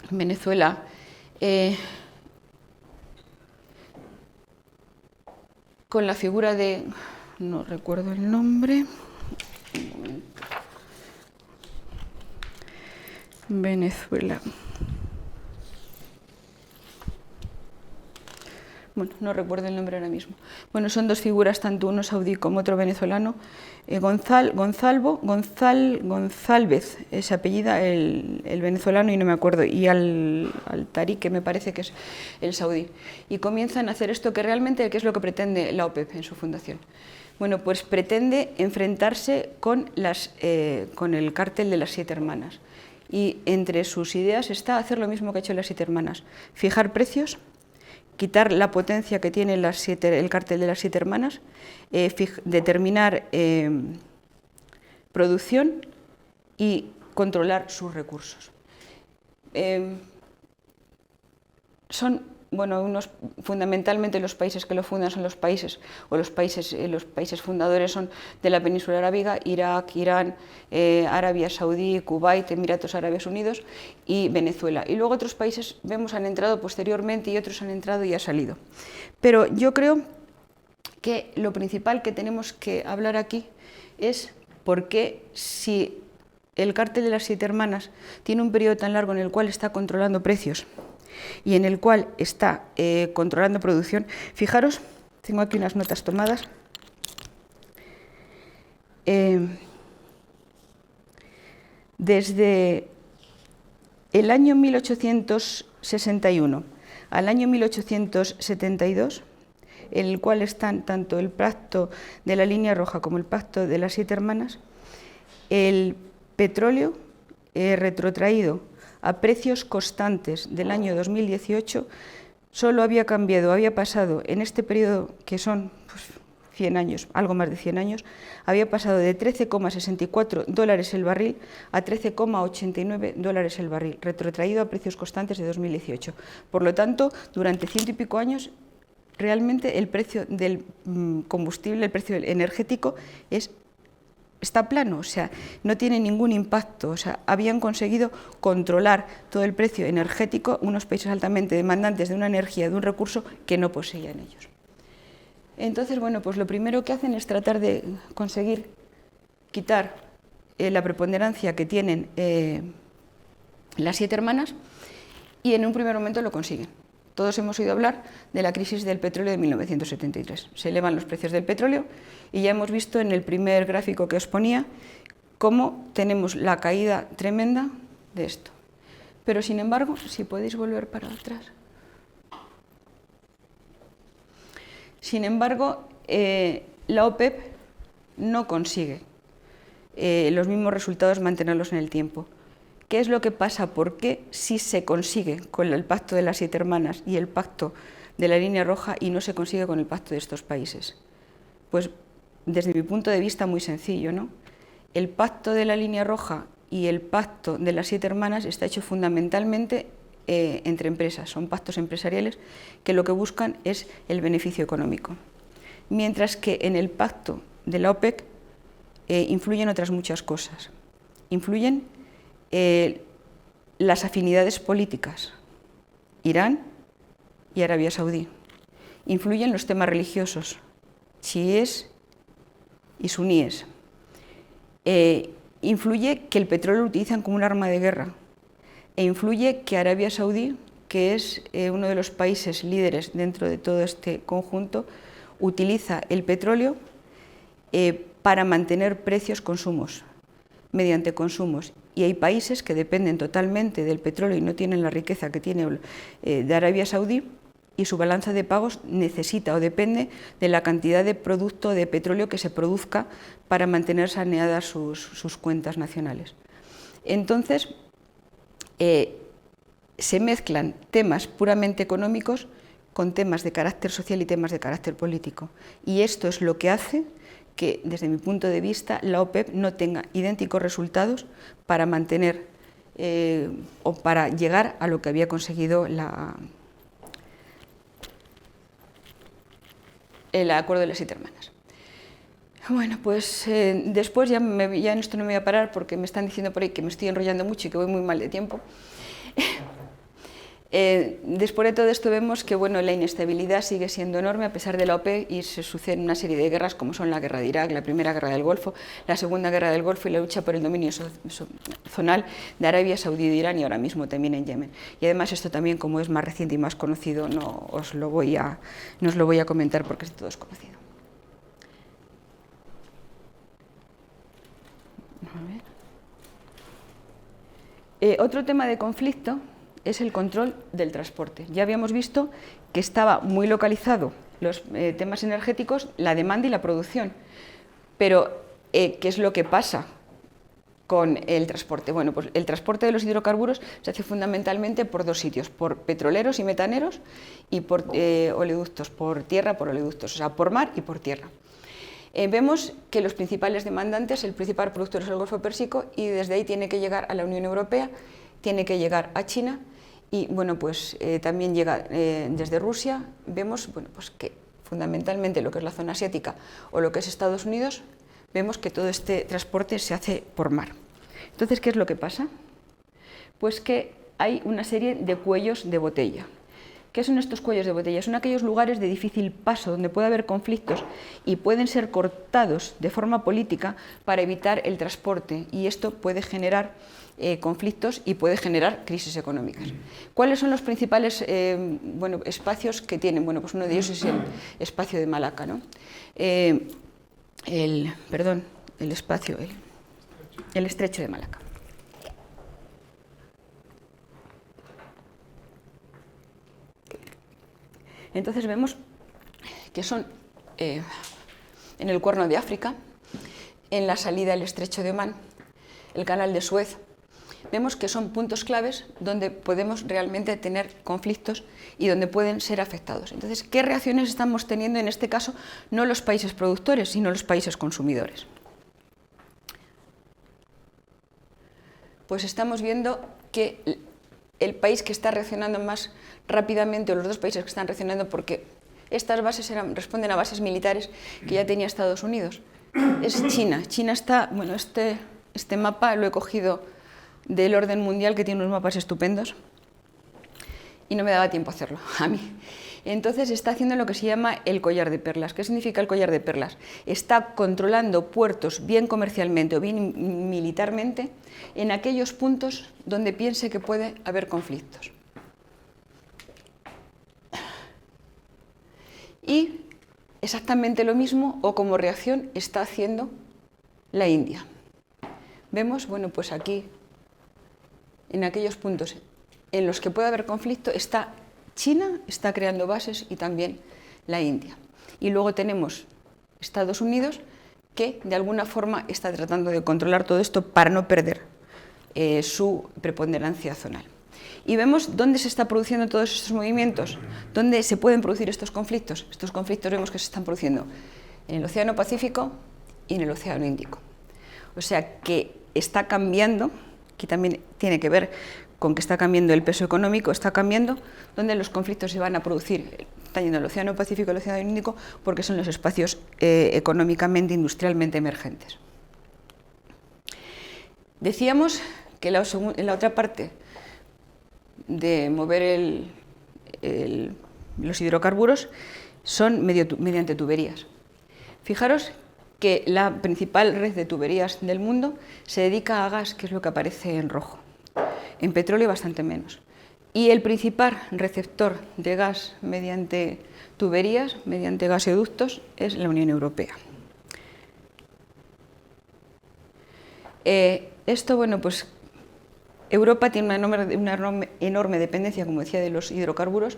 Venezuela con la figura de, no recuerdo el nombre, Venezuela. Bueno, no recuerdo el nombre ahora mismo. Bueno, son 2 figuras, tanto uno saudí como otro venezolano. Gonzálvez, se apellida el venezolano y no me acuerdo, y al-Tariq, que me parece que es el saudí. Y comienzan a hacer esto que realmente, ¿qué es lo que pretende la OPEP en su fundación? Bueno, pues pretende enfrentarse con el cártel de las 7 hermanas. Y entre sus ideas está hacer lo mismo que ha hecho las 7 hermanas, fijar precios, quitar la potencia que tiene el cártel de las 7 hermanas, determinar producción y controlar sus recursos. Son, bueno, fundamentalmente los países que lo fundan son los países fundadores son de la península arábiga, Irak, Irán, Arabia Saudí, Kuwait, Emiratos Árabes Unidos y Venezuela. Y luego otros países vemos han entrado posteriormente y otros han entrado y han salido. Pero yo creo que lo principal que tenemos que hablar aquí es por qué, si el cártel de las 7 hermanas tiene un periodo tan largo en el cual está controlando precios y en el cual está controlando producción. Fijaros, tengo aquí unas notas tomadas. Desde el año 1861 al año 1872, en el cual están tanto el pacto de la línea roja como el pacto de las 7 hermanas, el petróleo retrotraído a precios constantes del año 2018, solo había cambiado, había pasado en este periodo, que son 100 años, algo más de 100 años, había pasado de $13,64 el barril a $13,89 el barril, retrotraído a precios constantes de 2018. Por lo tanto, durante 100 y pico años, realmente el precio del combustible, el precio energético está plano, o sea, no tiene ningún impacto, o sea, habían conseguido controlar todo el precio energético, unos países altamente demandantes de una energía, de un recurso que no poseían ellos. Entonces, bueno, pues lo primero que hacen es tratar de conseguir quitar la preponderancia que tienen las 7 hermanas y en un primer momento lo consiguen. Todos hemos oído hablar de la crisis del petróleo de 1973. Se elevan los precios del petróleo y ya hemos visto en el primer gráfico que os ponía cómo tenemos la caída tremenda de esto. Pero sin embargo, si podéis volver para atrás. Sin embargo, la OPEP no consigue los mismos resultados mantenerlos en el tiempo. ¿Qué es lo que pasa? ¿Por qué sí se consigue con el pacto de las 7 hermanas y el pacto de la línea roja y no se consigue con el pacto de estos países? Pues desde mi punto de vista muy sencillo, ¿no? El pacto de la línea roja y el pacto de las 7 hermanas está hecho fundamentalmente entre empresas, son pactos empresariales que lo que buscan es el beneficio económico. Mientras que en el pacto de la OPEC influyen otras muchas cosas. Influyen las afinidades políticas, Irán y Arabia Saudí. Influyen los temas religiosos, chiíes y suníes. Influye que el petróleo lo utilizan como un arma de guerra. E influye que Arabia Saudí, que es uno de los países líderes dentro de todo este conjunto, utiliza el petróleo para mantener precios consumos, mediante consumos. Y hay países que dependen totalmente del petróleo y no tienen la riqueza que tiene de Arabia Saudí, y su balanza de pagos necesita o depende de la cantidad de producto de petróleo que se produzca para mantener saneadas sus cuentas nacionales. Entonces, se mezclan temas puramente económicos con temas de carácter social y temas de carácter político. Y esto es lo que hace que, desde mi punto de vista, la OPEP no tenga idénticos resultados para mantener o para llegar a lo que había conseguido el acuerdo de las 7 hermanas. Bueno, pues después ya en esto no me voy a parar porque me están diciendo por ahí que me estoy enrollando mucho y que voy muy mal de tiempo. Después de todo esto vemos que bueno, la inestabilidad sigue siendo enorme a pesar de la OPEP y se suceden una serie de guerras como son la guerra de Irak, la primera guerra del Golfo, la segunda guerra del Golfo y la lucha por el dominio zonal de Arabia Saudí, de Irán y ahora mismo también en Yemen. Y además esto también, como es más reciente y más conocido, no os lo voy a comentar porque todo es conocido. Otro tema de conflicto es el control del transporte. Ya habíamos visto que estaba muy localizado los temas energéticos, la demanda y la producción. Pero, ¿qué es lo que pasa con el transporte? Bueno, pues el transporte de los hidrocarburos se hace fundamentalmente por 2 sitios, por petroleros y metaneros y por oleoductos, por tierra, por oleoductos, o sea, por mar y por tierra. Vemos que los principales demandantes, el principal productor es el Golfo Pérsico y desde ahí tiene que llegar a la Unión Europea, tiene que llegar a China y bueno, pues también llega desde Rusia. Vemos bueno, pues que fundamentalmente lo que es la zona asiática o lo que es Estados Unidos, vemos que todo este transporte se hace por mar. Entonces, ¿qué es lo que pasa? Pues que hay una serie de cuellos de botella. ¿Qué son estos cuellos de botella? Son aquellos lugares de difícil paso donde puede haber conflictos y pueden ser cortados de forma política para evitar el transporte y esto puede generar conflictos y puede generar crisis económicas. ¿Cuáles son los principales espacios que tienen? Bueno, pues uno de ellos es el espacio de Malaca, ¿no? El estrecho de Malaca. Entonces vemos que son en el Cuerno de África, en la salida del estrecho de Omán, el canal de Suez. Vemos que son puntos claves donde podemos realmente tener conflictos y donde pueden ser afectados. Entonces, ¿qué reacciones estamos teniendo en este caso? No los países productores, sino los países consumidores. Pues estamos viendo que el país que está reaccionando más rápidamente, o los 2 países que están reaccionando, porque estas bases responden a bases militares que ya tenía Estados Unidos, es China. China está, bueno, este mapa lo he cogido del orden mundial, que tiene unos mapas estupendos, y no me daba tiempo a hacerlo a mí. Entonces está haciendo lo que se llama el collar de perlas. ¿Qué significa el collar de perlas? Está controlando puertos bien comercialmente o bien militarmente en aquellos puntos donde piense que puede haber conflictos. Y exactamente lo mismo o como reacción está haciendo la India. Vemos, bueno, pues aquí, en aquellos puntos en los que puede haber conflicto, está China, está creando bases y también la India. Y luego tenemos Estados Unidos, que de alguna forma está tratando de controlar todo esto para no perder su preponderancia zonal. Y vemos dónde se están produciendo todos estos movimientos, dónde se pueden producir estos conflictos. Estos conflictos vemos que se están produciendo en el Océano Pacífico y en el Océano Índico. O sea que está cambiando, aquí también tiene que ver con que está cambiando el peso económico, está cambiando donde los conflictos se van a producir. Están yendo al Océano Pacífico y al Océano Índico porque son los espacios económicamente, industrialmente emergentes. Decíamos que la otra parte de mover los hidrocarburos son mediante tuberías. Fijaros que la principal red de tuberías del mundo se dedica a gas, que es lo que aparece en rojo. En petróleo bastante menos. Y el principal receptor de gas mediante tuberías, mediante gasoductos, es la Unión Europea. Esto, bueno, pues Europa tiene una enorme dependencia, como decía, de los hidrocarburos,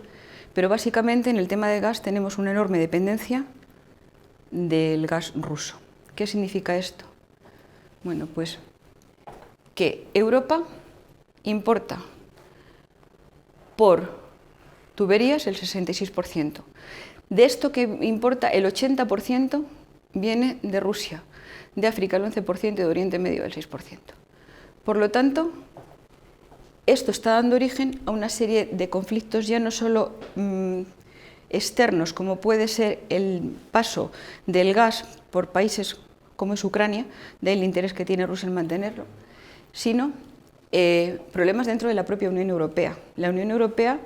pero básicamente en el tema de gas tenemos una enorme dependencia del gas ruso. ¿Qué significa esto? Bueno, pues que Europa importa por tuberías el 66%. De esto que importa, el 80% viene de Rusia, de África el 11% y de Oriente Medio el 6%. Por lo tanto, esto está dando origen a una serie de conflictos ya no solo externos, como puede ser el paso del gas por países como es Ucrania, del interés que tiene Rusia en mantenerlo, sino problemas dentro de la propia Unión Europea. La Unión Europea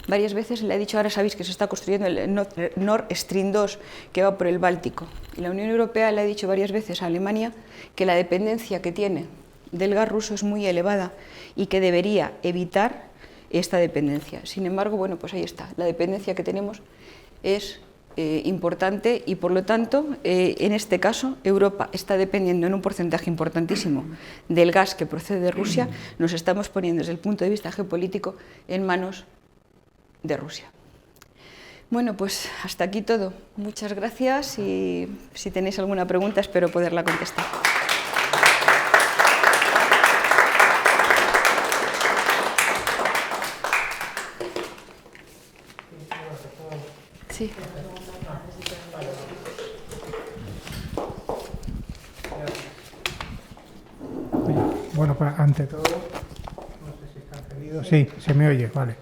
varias veces le ha dicho, ahora sabéis que se está construyendo el Nord Stream 2 que va por el Báltico, y la Unión Europea le ha dicho varias veces a Alemania que la dependencia que tiene del gas ruso es muy elevada y que debería evitar esta dependencia. Sin embargo, bueno, pues ahí está, la dependencia que tenemos es importante y por lo tanto, en este caso, Europa está dependiendo en un porcentaje importantísimo del gas que procede de Rusia. Nos estamos poniendo desde el punto de vista geopolítico en manos de Rusia. Bueno, pues hasta aquí todo. Muchas gracias y si tenéis alguna pregunta espero poderla contestar. Sí. Bueno, ante todo, no sé si está encendido. Sí, se me oye, vale.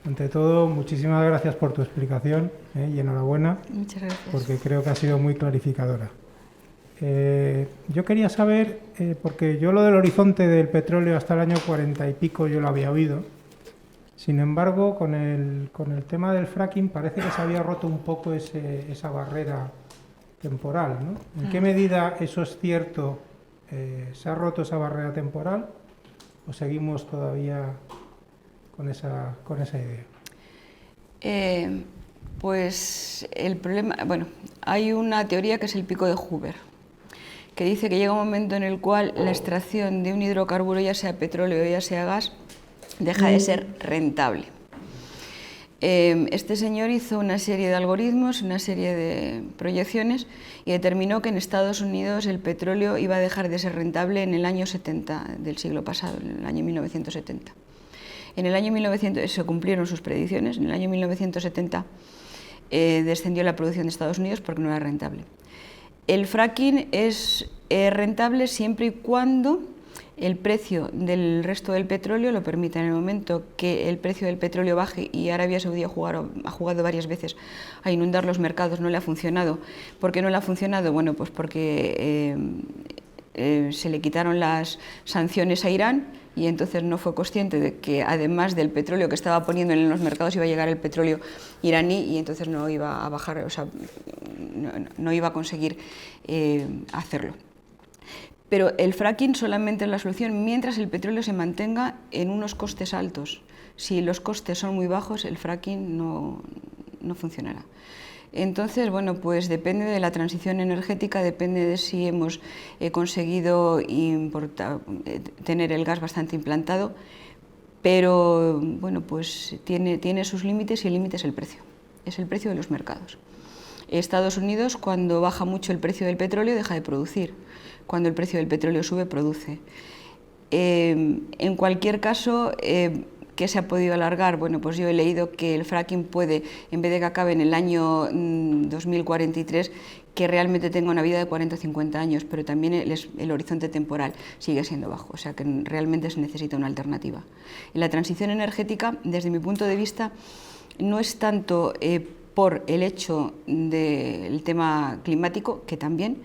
Ante todo, muchísimas gracias por tu explicación y enhorabuena. Muchas gracias. Porque creo que ha sido muy clarificadora. Yo quería saber, porque yo lo del horizonte del petróleo hasta el año 40 y pico yo lo había oído. Sin embargo, con el tema del fracking parece que se había roto un poco esa barrera temporal, ¿no? ¿En qué medida eso es cierto? ¿Se ha roto esa barrera temporal o seguimos todavía con esa idea? Pues el problema, bueno, hay una teoría que es el pico de Hoover, que dice que llega un momento en el cual la extracción de un hidrocarburo, ya sea petróleo o ya sea gas, deja de ser rentable. Este señor hizo una serie de algoritmos, una serie de proyecciones y determinó que en Estados Unidos el petróleo iba a dejar de ser rentable en el año 70 del siglo pasado, en el año 1970. En el año 1900 se cumplieron sus predicciones, en el año 1970 descendió la producción de Estados Unidos porque no era rentable. El fracking es rentable siempre y cuando el precio del resto del petróleo lo permita. En el momento que el precio del petróleo baje, y Arabia Saudí ha jugado varias veces a inundar los mercados, no le ha funcionado. ¿Por qué no le ha funcionado? Bueno, pues porque se le quitaron las sanciones a Irán y entonces no fue consciente de que además del petróleo que estaba poniendo en los mercados iba a llegar el petróleo iraní y entonces no iba a bajar, o sea, no iba a conseguir hacerlo. Pero el fracking solamente es la solución mientras el petróleo se mantenga en unos costes altos. Si los costes son muy bajos, el fracking no funcionará. Entonces, bueno, pues depende de la transición energética, depende de si hemos conseguido tener el gas bastante implantado, pero bueno, pues tiene sus límites y el límite es el precio de los mercados. Estados Unidos, cuando baja mucho el precio del petróleo, deja de producir. Cuando el precio del petróleo sube, produce. En cualquier caso, ¿qué se ha podido alargar? Bueno, pues yo he leído que el fracking puede, en vez de que acabe en el año 2043, que realmente tenga una vida de 40 o 50 años, pero también el horizonte temporal sigue siendo bajo, o sea que realmente se necesita una alternativa. Y la transición energética, desde mi punto de vista, no es tanto por el hecho del tema climático, que también,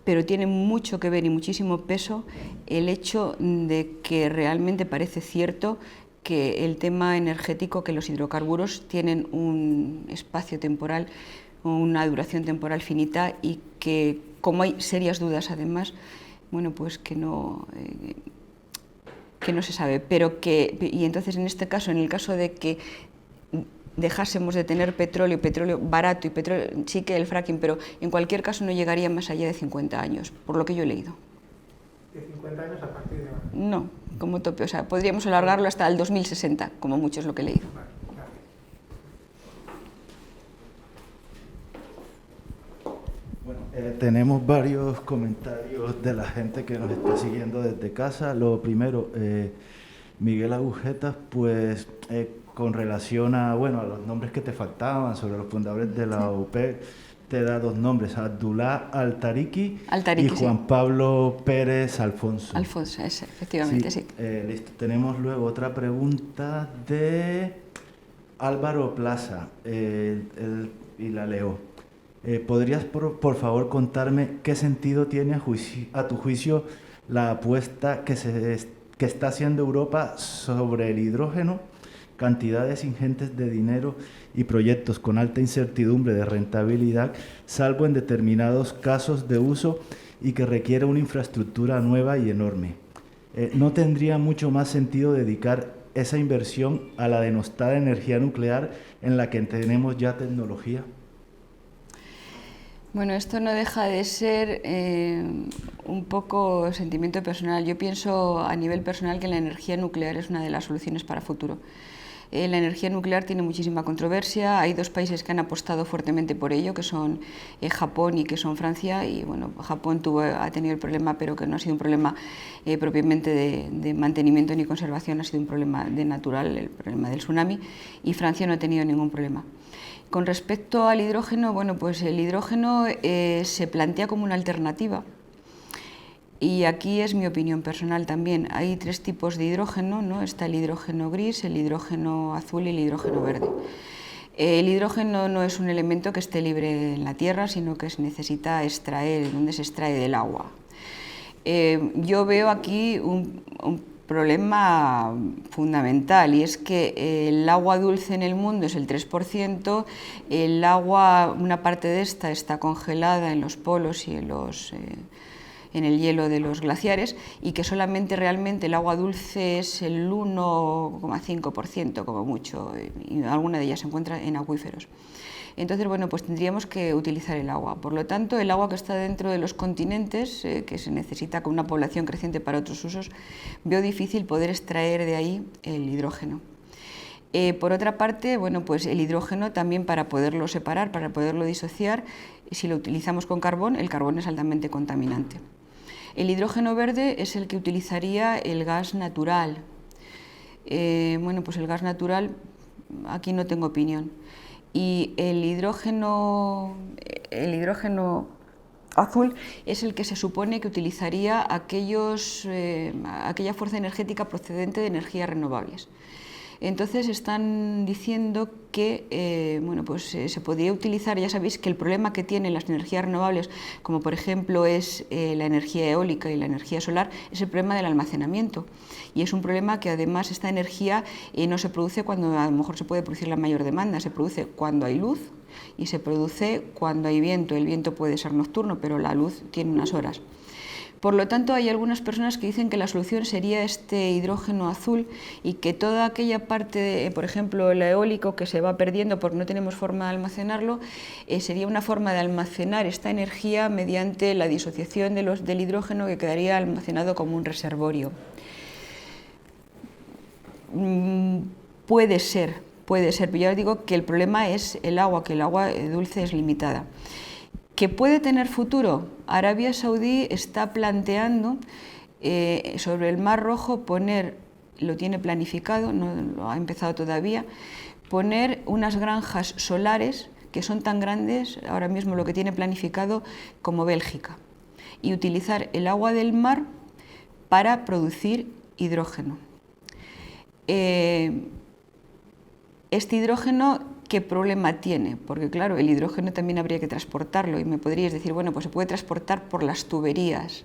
pero tiene mucho que ver y muchísimo peso el hecho de que realmente parece cierto que el tema energético, que los hidrocarburos tienen un espacio temporal, una duración temporal finita, y que, como hay serias dudas además, bueno, pues que no se sabe, pero que, y entonces en este caso, en el caso de que dejásemos de tener petróleo barato y petróleo, sí que el fracking, pero en cualquier caso no llegaría más allá de 50 años, por lo que yo he leído. ¿De 50 años a partir de ahora? No, como tope, o sea, podríamos alargarlo hasta el 2060, como mucho es lo que he leído. Vale, gracias. Bueno, tenemos varios comentarios de la gente que nos está siguiendo desde casa. Lo primero, Miguel Agujetas, pues con relación a, bueno, a los nombres que te faltaban sobre los fundadores de la UP, te da dos nombres, Abdullah Al-Tariki y Juan sí. Pablo Pérez Alfonso. Alfonso, ese, efectivamente, sí. Listo. Tenemos luego otra pregunta de Álvaro Plaza, y la leo. ¿Podrías, por favor, contarme qué sentido tiene a tu juicio la apuesta que está haciendo Europa sobre el hidrógeno? Cantidades ingentes de dinero y proyectos con alta incertidumbre de rentabilidad, salvo en determinados casos de uso, y que requiere una infraestructura nueva y enorme. ¿No tendría mucho más sentido dedicar esa inversión a la denostada energía nuclear en la que tenemos ya tecnología? Bueno, esto no deja de ser un poco sentimiento personal. Yo pienso a nivel personal que la energía nuclear es una de las soluciones para futuro. La energía nuclear tiene muchísima controversia. Hay dos países que han apostado fuertemente por ello, que son Japón y que son Francia. Y bueno, Japón ha tenido el problema, pero que no ha sido un problema propiamente de mantenimiento ni conservación, ha sido un problema de natural, el problema del tsunami. Y Francia no ha tenido ningún problema. Con respecto al hidrógeno, bueno, pues el hidrógeno se plantea como una alternativa. Y aquí es mi opinión personal también. Hay tres tipos de hidrógeno, ¿no? Está el hidrógeno gris, el hidrógeno azul y el hidrógeno verde. El hidrógeno no es un elemento que esté libre en la Tierra, sino que se necesita extraer, donde se extrae del agua. Yo veo aquí un problema fundamental, y es que el agua dulce en el mundo es el 3%, el agua, una parte de esta está congelada en los polos y en el hielo de los glaciares, y que solamente realmente el agua dulce es el 1,5% como mucho, y alguna de ellas se encuentra en acuíferos. Entonces, bueno, pues tendríamos que utilizar el agua. Por lo tanto, el agua que está dentro de los continentes, que se necesita con una población creciente para otros usos, veo difícil poder extraer de ahí el hidrógeno. Por otra parte, bueno, pues el hidrógeno también, para poderlo separar, para poderlo disociar, si lo utilizamos con carbón, el carbón es altamente contaminante. El hidrógeno verde es el que utilizaría el gas natural. Bueno, pues el gas natural, aquí no tengo opinión. Y el hidrógeno azul es el que se supone que utilizaría aquella fuerza energética procedente de energías renovables. Entonces están diciendo que bueno, pues, se podría utilizar. Ya sabéis que el problema que tienen las energías renovables, como por ejemplo es la energía eólica y la energía solar, es el problema del almacenamiento. Y es un problema que además esta energía no se produce cuando a lo mejor se puede producir la mayor demanda, se produce cuando hay luz y se produce cuando hay viento. El viento puede ser nocturno, pero la luz tiene unas horas. Por lo tanto, hay algunas personas que dicen que la solución sería este hidrógeno azul, y que toda aquella parte, por ejemplo, el eólico, que se va perdiendo porque no tenemos forma de almacenarlo, sería una forma de almacenar esta energía mediante la disociación del hidrógeno, que quedaría almacenado como un reservorio. Puede ser, pero ya os digo que el problema es el agua, que el agua dulce es limitada. ¿Que puede tener futuro? Arabia Saudí está planteando sobre el Mar Rojo poner, lo tiene planificado, no lo ha empezado todavía, poner unas granjas solares que son tan grandes, ahora mismo lo que tiene planificado, como Bélgica, y utilizar el agua del mar para producir hidrógeno. Este hidrógeno, ¿qué problema tiene? Porque claro, el hidrógeno también habría que transportarlo y me podríais decir, bueno, pues se puede transportar por las tuberías.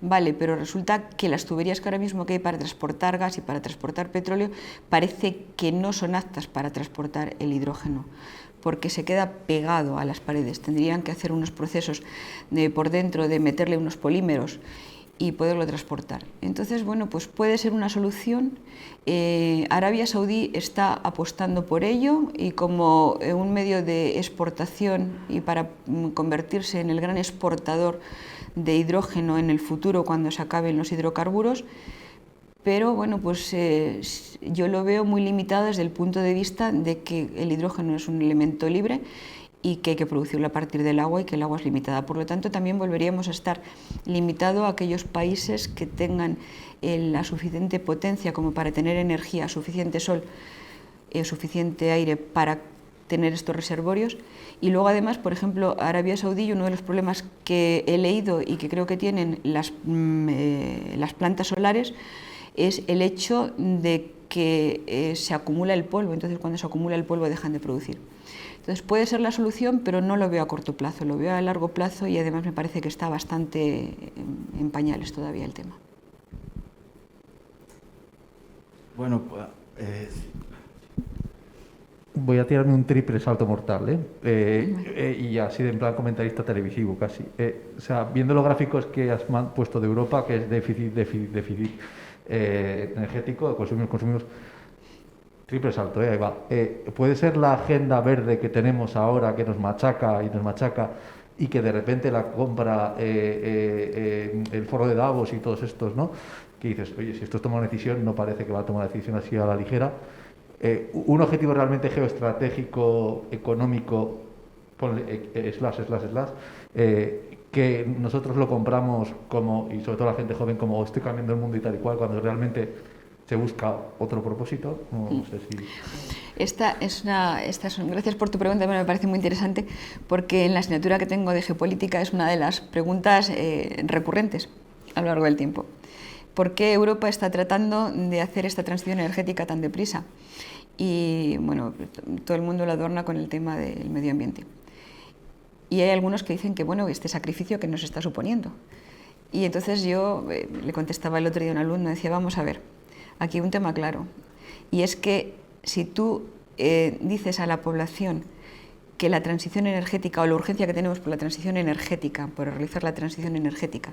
Vale, pero resulta que las tuberías que ahora mismo que hay para transportar gas y para transportar petróleo parece que no son aptas para transportar el hidrógeno, porque se queda pegado a las paredes. Tendrían que hacer unos procesos por dentro de meterle unos polímeros y poderlo transportar. Entonces, bueno, pues puede ser una solución. Arabia Saudí está apostando por ello y como un medio de exportación y para convertirse en el gran exportador de hidrógeno en el futuro cuando se acaben los hidrocarburos, pero bueno, pues yo lo veo muy limitado desde el punto de vista de que el hidrógeno es un elemento libre y que hay que producirlo a partir del agua y que el agua es limitada. Por lo tanto, también volveríamos a estar limitado a aquellos países que tengan la suficiente potencia como para tener energía, suficiente sol, suficiente aire para tener estos reservorios. Y luego además, por ejemplo, Arabia Saudí, uno de los problemas que he leído y que creo que tienen las plantas solares es el hecho de que se acumula el polvo, entonces cuando se acumula el polvo dejan de producir. Entonces puede ser la solución, pero no lo veo a corto plazo, lo veo a largo plazo y además me parece que está bastante en pañales todavía el tema. Bueno, voy a tirarme un triple salto mortal, y así de en plan comentarista televisivo casi. O sea, viendo los gráficos que has puesto de Europa, que es déficit energético, consumimos triple salto, ahí va. Puede ser la agenda verde que tenemos ahora que nos machaca y que de repente la compra el foro de Davos y todos estos, ¿no? Que dices, oye, si esto toma una decisión, no parece que va a tomar una decisión así a la ligera. Un objetivo realmente geoestratégico, económico, que nosotros lo compramos como, y sobre todo la gente joven, como estoy cambiando el mundo y tal y cual, cuando realmente se busca otro propósito. No sé si... Gracias por tu pregunta, me parece muy interesante porque en la asignatura que tengo de geopolítica es una de las preguntas recurrentes a lo largo del tiempo. ¿Por qué Europa está tratando de hacer esta transición energética tan deprisa? Y bueno, todo el mundo lo adorna con el tema del medio ambiente. Y hay algunos que dicen que bueno, este sacrificio que nos está suponiendo. Y entonces yo le contestaba el otro día a un alumno, decía, vamos a ver, aquí hay un tema claro, y es que si tú dices a la población que la transición energética o la urgencia que tenemos por la transición energética, por realizar la transición energética,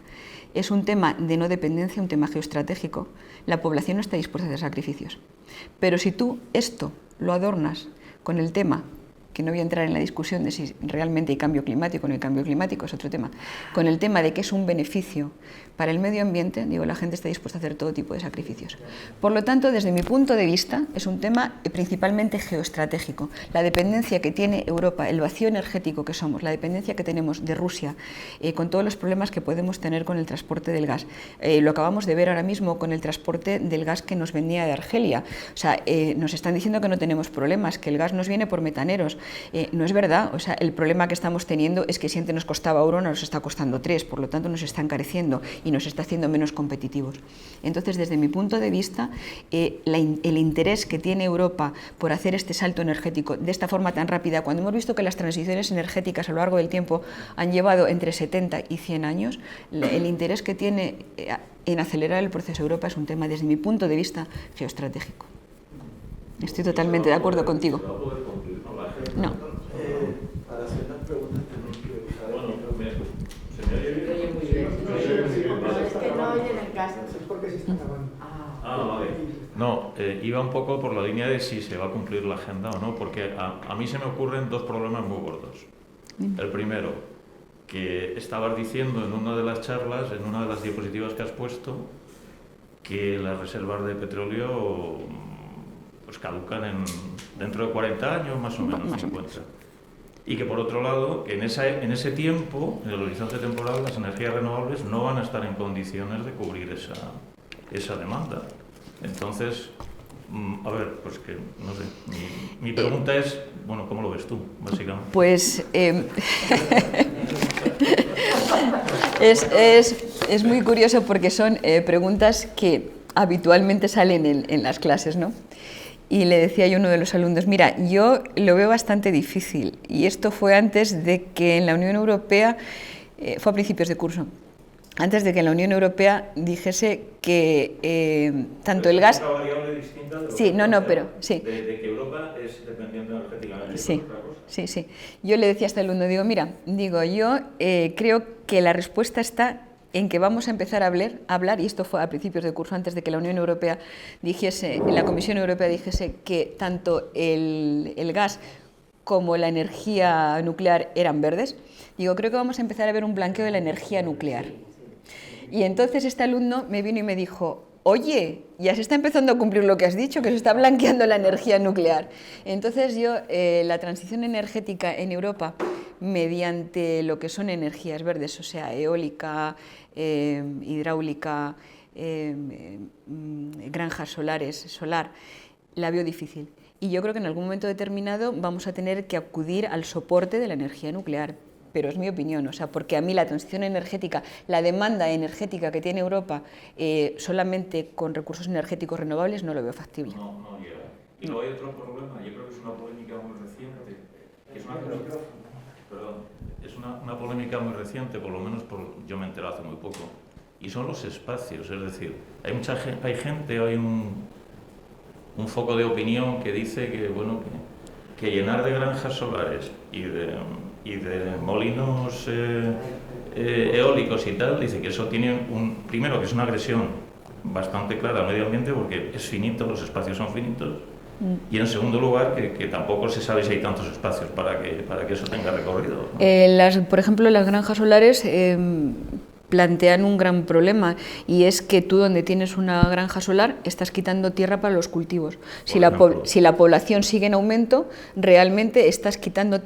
es un tema de no dependencia, un tema geoestratégico, la población no está dispuesta a hacer sacrificios. Pero si tú esto lo adornas con el tema, que no voy a entrar en la discusión de si realmente hay cambio climático o no hay cambio climático, es otro tema, con el tema de que es un beneficio para el medio ambiente, digo, la gente está dispuesta a hacer todo tipo de sacrificios. Por lo tanto, desde mi punto de vista, es un tema principalmente geoestratégico. La dependencia que tiene Europa, el vacío energético que somos, la dependencia que tenemos de Rusia, con todos los problemas que podemos tener con el transporte del gas. Lo acabamos de ver ahora mismo con el transporte del gas que nos venía de Argelia. O sea, nos están diciendo que no tenemos problemas, que el gas nos viene por metaneros. No es verdad, o sea, el problema que estamos teniendo es que si antes nos costaba euro, nos está costando 3, por lo tanto nos está encareciendo y nos está haciendo menos competitivos. Entonces, desde mi punto de vista, el interés que tiene Europa por hacer este salto energético de esta forma tan rápida, cuando hemos visto que las transiciones energéticas a lo largo del tiempo han llevado entre 70 y 100 años, el interés que tiene en acelerar el proceso de Europa es un tema, desde mi punto de vista, geoestratégico. Estoy totalmente de acuerdo contigo. No. Para hacer las preguntas tenemos que usar el micrófono. ¿Se me oye muy bien? Es que no oyen en casa. Es porque se está grabando. Vale. No, iba un poco por la línea de si se va a cumplir la agenda o no, porque a mí se me ocurren dos problemas muy gordos. El primero, que estabas diciendo en una de las charlas, en una de las diapositivas que has puesto, que las reservas de petróleo pues caducan dentro de 40 años, más o menos, 50. Y que por otro lado, que en ese tiempo, en el horizonte temporal, las energías renovables no van a estar en condiciones de cubrir esa demanda. Entonces, a ver, pues que no sé, mi pregunta es, bueno, ¿cómo lo ves tú, básicamente? Pues es muy curioso porque son preguntas que habitualmente salen en las clases, ¿no? y le decía yo a uno de los alumnos, mira, yo lo veo bastante difícil, y esto fue antes de que en la Unión Europea, fue a principios de curso, antes de que la Unión Europea dijese que tanto el gas... Es una variable distinta de lo Sí, que no, pero sí. De que Europa es dependiente energéticamente. Sí, de otra cosa. sí. Yo le decía a este alumno, digo, mira, yo creo que la respuesta está en que vamos a empezar a hablar, y esto fue a principios de curso, antes de que la Unión Europea dijese, la Comisión Europea dijese que tanto el gas como la energía nuclear eran verdes. Digo, creo que vamos a empezar a ver un blanqueo de la energía nuclear. Y entonces este alumno me vino y me dijo, oye, ya se está empezando a cumplir lo que has dicho, que se está blanqueando la energía nuclear. Entonces la transición energética en Europa, mediante lo que son energías verdes, o sea, eólica, hidráulica, granjas solares, solar, la veo difícil. Y yo creo que en algún momento determinado vamos a tener que acudir al soporte de la energía nuclear. Pero es mi opinión, o sea, porque a mí la transición energética, la demanda energética que tiene Europa solamente con recursos energéticos renovables no lo veo factible. No llega. Y luego hay otro problema, yo creo que es una polémica muy reciente, es una polémica muy reciente, por lo menos yo me enteré hace muy poco, y son los espacios, es decir, hay gente, hay un foco de opinión que dice que, bueno, que llenar de granjas solares y de molinos eólicos y tal, dice que eso tiene primero que es una agresión bastante clara al medio ambiente porque es finito, los espacios son finitos, y en segundo lugar que tampoco se sabe si hay tantos espacios para que eso tenga recorrido, ¿no? Por ejemplo, las granjas solares plantean un gran problema, y es que tú, donde tienes una granja solar, estás quitando tierra para los cultivos. Si la población sigue en aumento, realmente estás quitando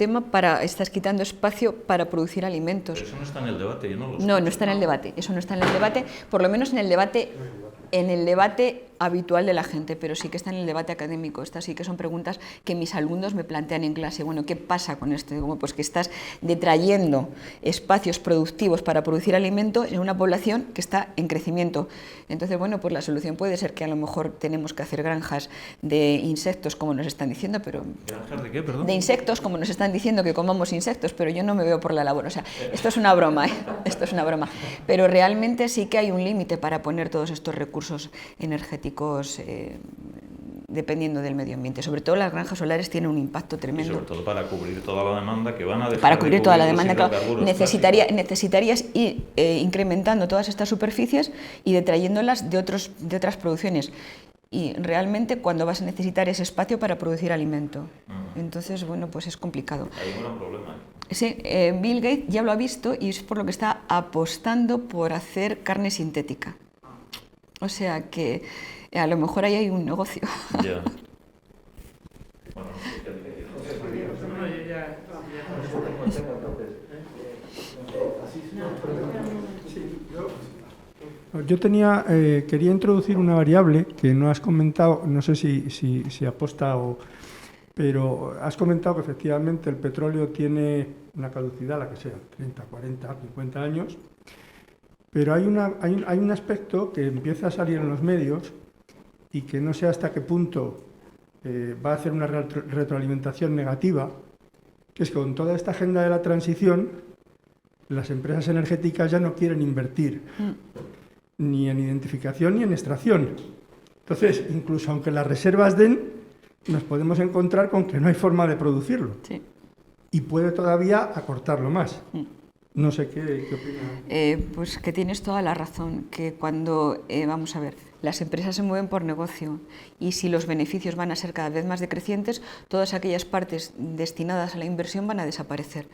espacio para producir alimentos. Pero eso no está en el debate, yo no lo sé. No está en el debate, eso no está en el debate, por lo menos en el debate habitual de la gente, pero sí que está en el debate académico. Estas sí que son preguntas que mis alumnos me plantean en clase. Bueno, ¿qué pasa con esto? Digo, pues que estás detrayendo espacios productivos para producir alimento en una población que está en crecimiento. Entonces, bueno, pues la solución puede ser que a lo mejor tenemos que hacer granjas de insectos, como nos están diciendo, pero... ¿Granjas de qué, perdón? De insectos, como nos están diciendo que comamos insectos, pero yo no me veo por la labor. O sea, esto es una broma, ¿eh? Esto es una broma. Pero realmente sí que hay un límite para poner todos estos recursos energéticos dependiendo del medio ambiente. Sobre todo las granjas solares tienen un impacto tremendo. Y sobre todo para cubrir toda la demanda que van a dejar para cubrir toda la demanda, claro, necesitarías ir incrementando todas estas superficies y detrayéndolas de otras producciones. Y realmente cuando vas a necesitar ese espacio para producir alimento. Entonces, bueno, pues es complicado. Hay un gran problema. Sí, Bill Gates ya lo ha visto y es por lo que está apostando por hacer carne sintética. O sea que a lo mejor ahí hay un negocio. Ya. Yo quería introducir una variable que no has comentado, no sé si aposta pero has comentado que efectivamente el petróleo tiene una caducidad, la que sea, 30, 40, 50 años, pero hay un aspecto que empieza a salir en los medios y que no sé hasta qué punto va a hacer una retroalimentación negativa, que es que con toda esta agenda de la transición, las empresas energéticas ya no quieren invertir ni en identificación ni en extracción. Entonces, incluso aunque las reservas den, nos podemos encontrar con que no hay forma de producirlo. Sí. Y puede todavía acortarlo más. No sé qué opinas. Pues que tienes toda la razón, que cuando, vamos a ver, las empresas se mueven por negocio y si los beneficios van a ser cada vez más decrecientes, todas aquellas partes destinadas a la inversión van a desaparecer.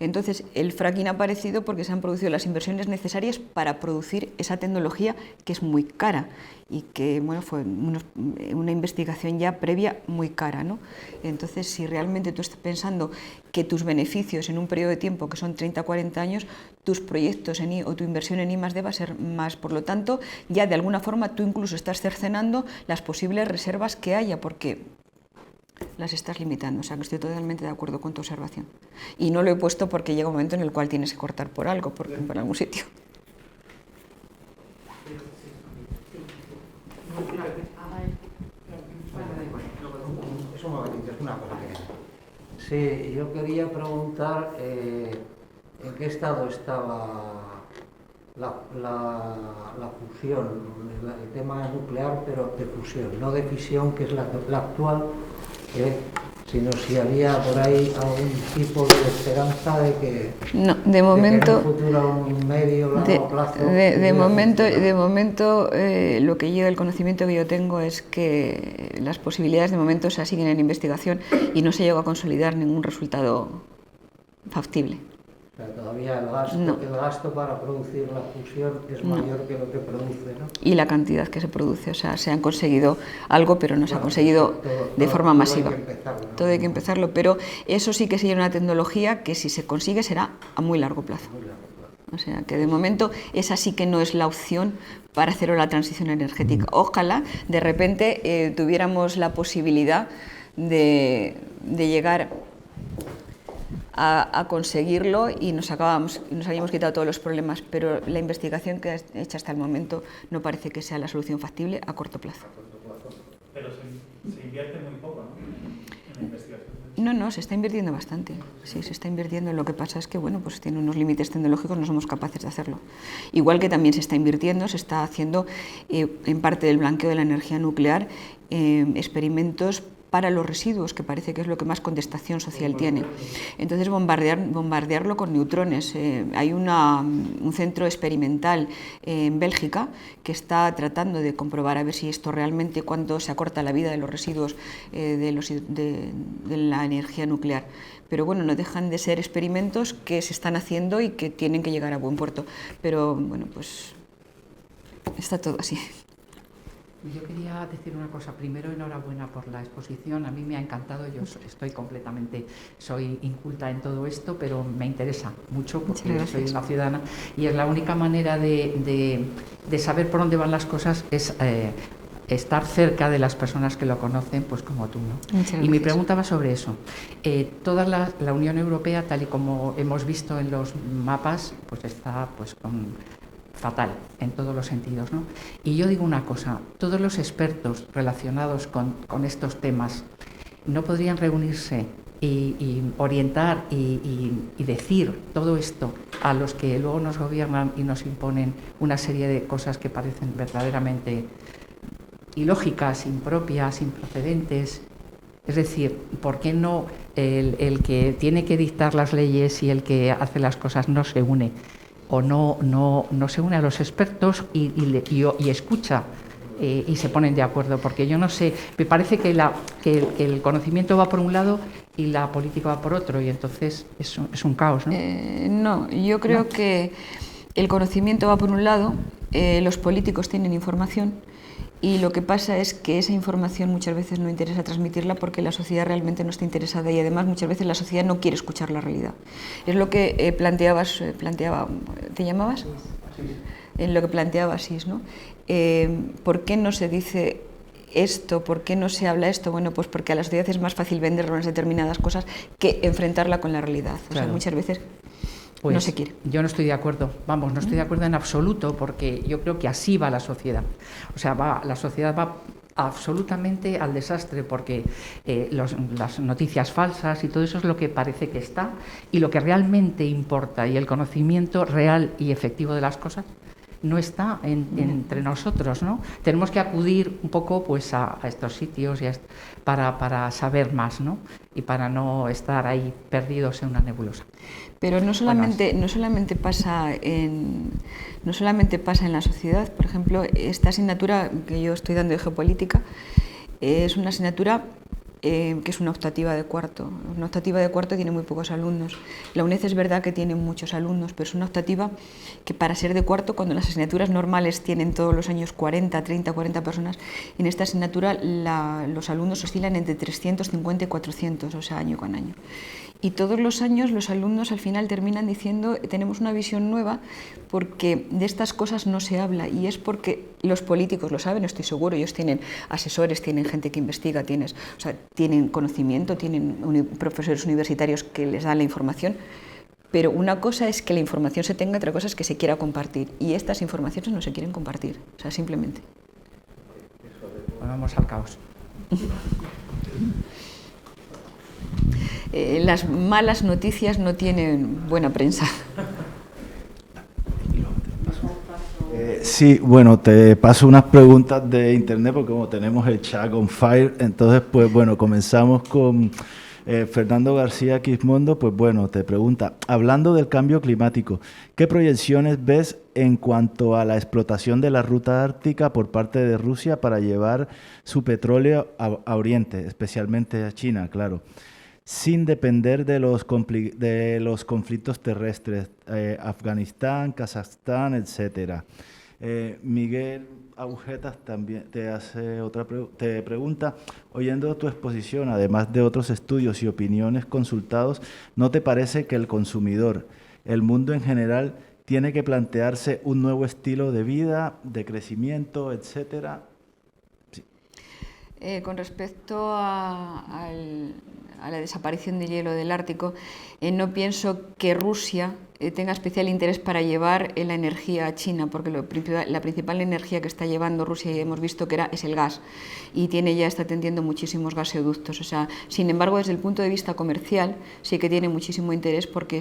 Entonces, el fracking ha aparecido porque se han producido las inversiones necesarias para producir esa tecnología que es muy cara y que, bueno, fue una investigación ya previa muy cara, ¿no? Entonces, si realmente tú estás pensando que tus beneficios en un periodo de tiempo que son 30 o 40 años, tus proyectos o tu inversión en I+D va a ser más. Por lo tanto, ya de alguna forma tú incluso estás cercenando las posibles reservas que haya, porque las estás limitando. O sea, que estoy totalmente de acuerdo con tu observación. Y no lo he puesto porque llega un momento en el cual tienes que cortar por algo, por algún sitio. Sí, yo quería preguntar en qué estado está la fusión, el tema nuclear, pero de fusión, no de fisión, que es la actual, sino si había por ahí algún tipo de esperanza de que, no, de momento, en un futuro, a un medio largo plazo... De momento lo que yo, el conocimiento que yo tengo es que las posibilidades de momento se siguen en investigación y no se llegó a consolidar ningún resultado factible. O sea, todavía el gasto para producir la fusión es mayor que lo que produce, ¿no? Y la cantidad que se produce, o sea, se han conseguido algo, pero no se ha conseguido de forma masiva. Todo hay que empezarlo, pero eso sí que sería una tecnología que si se consigue será a muy largo plazo. O sea, que de momento esa sí que no es la opción para hacer la transición energética. Ojalá de repente tuviéramos la posibilidad de llegar a conseguirlo y nos habíamos quitado todos los problemas, pero la investigación que ha hecha hasta el momento no parece que sea la solución factible a corto plazo. Pero se invierte muy poco, ¿no? En la investigación. No, se está invirtiendo bastante. Sí, se está invirtiendo. Lo que pasa es que, bueno, pues tiene unos límites tecnológicos, no somos capaces de hacerlo. Igual que también se está invirtiendo, se está haciendo en parte del blanqueo de la energía nuclear experimentos para los residuos, que parece que es lo que más contestación social tiene. Entonces, bombardearlo con neutrones. Hay un centro experimental en Bélgica que está tratando de comprobar a ver si esto realmente, cuánto se acorta la vida de los residuos de la energía nuclear. Pero bueno, no dejan de ser experimentos que se están haciendo y que tienen que llegar a buen puerto. Pero bueno, pues está todo así. Yo quería decir una cosa. Primero, enhorabuena por la exposición. A mí me ha encantado. Yo soy inculta en todo esto, pero me interesa mucho porque soy una ciudadana y es la única manera de saber por dónde van las cosas es estar cerca de las personas que lo conocen, pues como tú, ¿no? Y mi pregunta va sobre eso. Toda la Unión Europea, tal y como hemos visto en los mapas, pues está pues fatal en todos los sentidos, ¿no? Y yo digo una cosa, todos los expertos relacionados con estos temas no podrían reunirse y orientar y decir todo esto a los que luego nos gobiernan y nos imponen una serie de cosas que parecen verdaderamente ilógicas, impropias, improcedentes. Es decir, ¿por qué no el que tiene que dictar las leyes y el que hace las cosas no se une? O no se une a los expertos y escucha y se ponen de acuerdo, porque yo no sé, me parece que el conocimiento va por un lado y la política va por otro, y entonces es un caos, ¿no? No, yo creo que el conocimiento va por un lado, los políticos tienen información, y lo que pasa es que esa información muchas veces no interesa transmitirla porque la sociedad realmente no está interesada, y además muchas veces la sociedad no quiere escuchar la realidad. Es lo que planteaba, ¿te llamabas? Sí. En lo que planteaba Asís, ¿no? ¿Por qué no se dice esto? ¿Por qué no se habla esto? Bueno, pues porque a la sociedad es más fácil vender unas determinadas cosas que enfrentarla con la realidad. O sea, muchas veces pues no se quiere. Yo no estoy de acuerdo, no estoy de acuerdo en absoluto, porque yo creo que así va la sociedad. O sea, la sociedad va absolutamente al desastre, porque las noticias falsas y todo eso es lo que parece que está, y lo que realmente importa y el conocimiento real y efectivo de las cosas no está entre nosotros, ¿no? Tenemos que acudir un poco pues a estos sitios para saber más, ¿no? Y para no estar ahí perdidos en una nebulosa. Pero no solamente pasa en la sociedad. Por ejemplo, esta asignatura que yo estoy dando de geopolítica es una asignatura que es una optativa de cuarto. Una optativa de cuarto tiene muy pocos alumnos. La UNED es verdad que tiene muchos alumnos, pero es una optativa que para ser de cuarto, cuando las asignaturas normales tienen todos los años 40 personas, en esta asignatura los alumnos oscilan entre 350 y 400, o sea, año con año. Y todos los años los alumnos al final terminan diciendo tenemos una visión nueva porque de estas cosas no se habla, y es porque los políticos lo saben, estoy seguro, ellos tienen asesores, tienen gente que investiga, tienen conocimiento, tienen profesores universitarios que les dan la información, pero una cosa es que la información se tenga, otra cosa es que se quiera compartir, y estas informaciones no se quieren compartir, o sea, simplemente. Vamos al caos. las malas noticias no tienen buena prensa. Sí, bueno, te paso unas preguntas de internet porque como tenemos el chat on fire, entonces pues bueno, comenzamos con Fernando García Quismondo, pues bueno, te pregunta, hablando del cambio climático, ¿qué proyecciones ves en cuanto a la explotación de la ruta ártica por parte de Rusia para llevar su petróleo a Oriente, especialmente a China, claro, sin depender de los conflictos terrestres, Afganistán, Kazajstán, etcétera? Miguel Agujetas también te hace te pregunta, oyendo tu exposición, además de otros estudios y opiniones consultados, ¿no te parece que el consumidor, el mundo en general, tiene que plantearse un nuevo estilo de vida, de crecimiento, etcétera? Sí. Con respecto a la desaparición del hielo del Ártico, no pienso que Rusia tenga especial interés para llevar la energía a China, porque la principal energía que está llevando Rusia, ya hemos visto que es el gas, y está tendiendo muchísimos gasoductos. O sea, sin embargo, desde el punto de vista comercial, sí que tiene muchísimo interés porque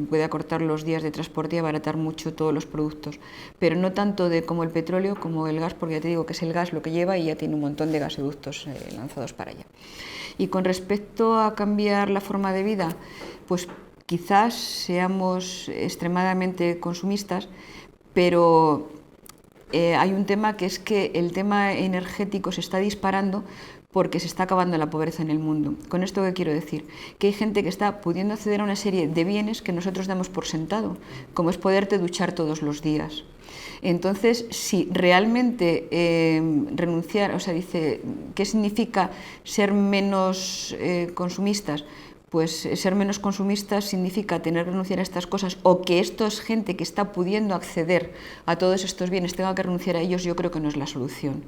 puede acortar los días de transporte y abaratar mucho todos los productos, pero no tanto como el petróleo como el gas, porque ya te digo que es el gas lo que lleva y ya tiene un montón de gasoductos lanzados para allá. Y con respecto a cambiar la forma de vida, pues quizás seamos extremadamente consumistas, pero hay un tema que es que el tema energético se está disparando porque se está acabando la pobreza en el mundo. ¿Con esto qué quiero decir? Que hay gente que está pudiendo acceder a una serie de bienes que nosotros damos por sentado, como es poderte duchar todos los días. Entonces, si realmente renunciar, o sea, dice, ¿qué significa ser menos consumistas? Pues ser menos consumistas significa tener que renunciar a estas cosas, o que esto es gente que está pudiendo acceder a todos estos bienes tenga que renunciar a ellos. Yo creo que no es la solución.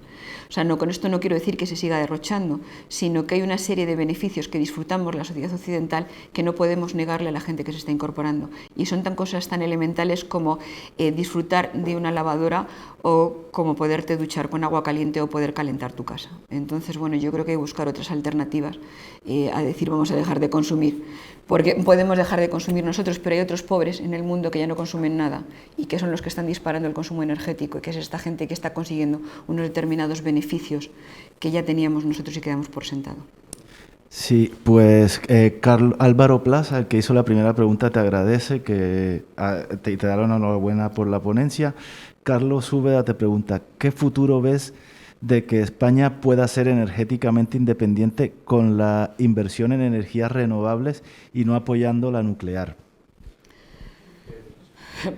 O sea, con esto no quiero decir que se siga derrochando, sino que hay una serie de beneficios que disfrutamos la sociedad occidental que no podemos negarle a la gente que se está incorporando. Y son cosas tan elementales como disfrutar de una lavadora o como poderte duchar con agua caliente o poder calentar tu casa. Entonces, bueno, yo creo que hay que buscar otras alternativas a decir vamos a dejar de consumir, porque podemos dejar de consumir nosotros, pero hay otros pobres en el mundo que ya no consumen nada y que son los que están disparando el consumo energético, y que es esta gente que está consiguiendo unos determinados beneficios que ya teníamos nosotros y que damos por sentado. Sí, pues Álvaro Plaza, el que hizo la primera pregunta, te agradece, te da la enhorabuena por la ponencia. Carlos Úbeda te pregunta, ¿qué futuro ves de que España pueda ser energéticamente independiente con la inversión en energías renovables y no apoyando la nuclear?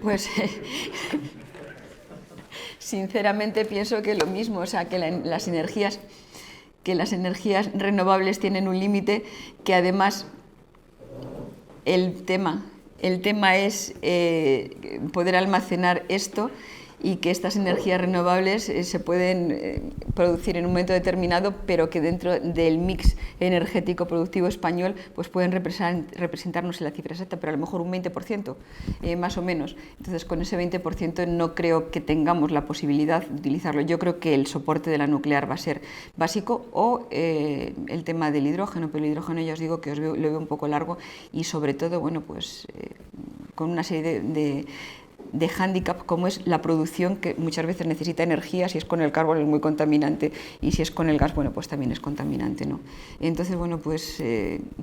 Pues sinceramente pienso que lo mismo, o sea, que las energías renovables tienen un límite, que además el tema es poder almacenar esto, y que estas energías renovables se pueden producir en un momento determinado, pero que dentro del mix energético productivo español pues pueden representarnos en la cifra exacta, pero a lo mejor un 20%, más o menos. Entonces, con ese 20% no creo que tengamos la posibilidad de utilizarlo. Yo creo que el soporte de la nuclear va a ser básico, o el tema del hidrógeno, pero el hidrógeno ya os digo que lo veo un poco largo, y sobre todo, bueno, pues con una serie de hándicap, como es la producción, que muchas veces necesita energía. Si es con el carbón es muy contaminante, y si es con el gas, bueno, pues también es contaminante, ¿no? Entonces, bueno, pues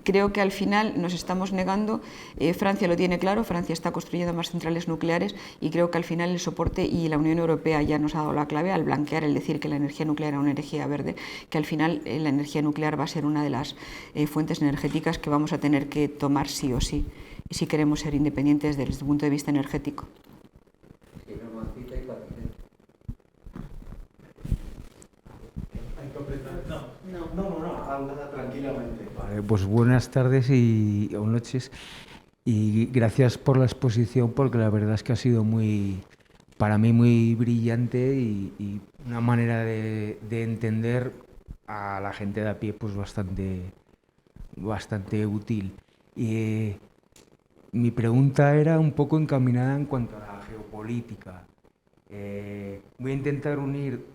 creo que al final nos estamos negando. Francia lo tiene claro, Francia está construyendo más centrales nucleares, y creo que al final el soporte, y la Unión Europea ya nos ha dado la clave al blanquear el decir que la energía nuclear era una energía verde, que al final la energía nuclear va a ser una de las fuentes energéticas que vamos a tener que tomar sí o sí, si queremos ser independientes desde el punto de vista energético. No, habla tranquilamente. Vale, pues buenas tardes o noches, y gracias por la exposición, porque la verdad es que ha sido para mí muy brillante, y una manera de entender a la gente de a pie pues bastante útil. Mi pregunta era un poco encaminada en cuanto a la geopolítica. Voy a intentar unir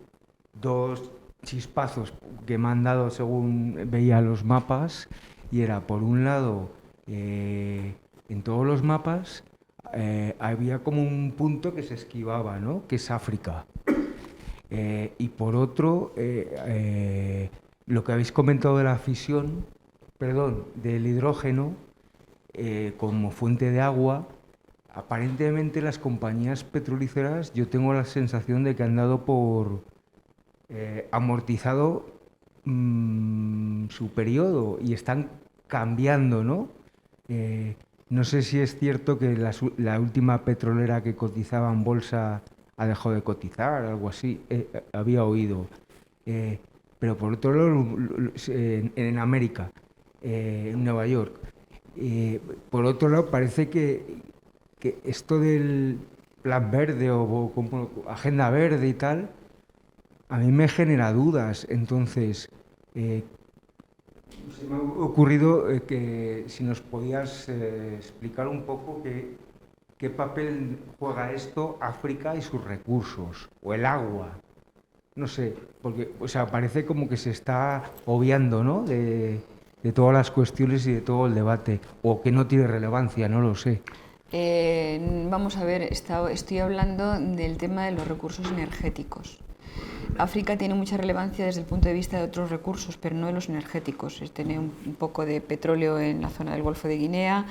dos chispazos que me han dado según veía los mapas. y era, por un lado, en todos los mapas había como un punto que se esquivaba, ¿no? Que es África. Y por otro, lo que habéis comentado de la fisión, del hidrógeno como fuente de agua, aparentemente las compañías petrolíferas, yo tengo la sensación de que han dado por amortizado su periodo y están cambiando, ¿no? No sé si es cierto que la última petrolera que cotizaba en bolsa ha dejado de cotizar, algo así, había oído. Pero por otro lado, en América, en Nueva York, por otro lado, parece que esto del plan verde o como agenda verde y tal, a mí me genera dudas. Entonces, se me ha ocurrido que si nos podías explicar un poco qué papel juega esto África y sus recursos, o el agua. No sé, porque parece como que se está obviando, ¿no? de todas las cuestiones y de todo el debate, o que no tiene relevancia, no lo sé. Vamos a ver, estoy hablando del tema de los recursos energéticos. África tiene mucha relevancia desde el punto de vista de otros recursos, pero no de los energéticos. Tiene un poco de petróleo en la zona del Golfo de Guinea,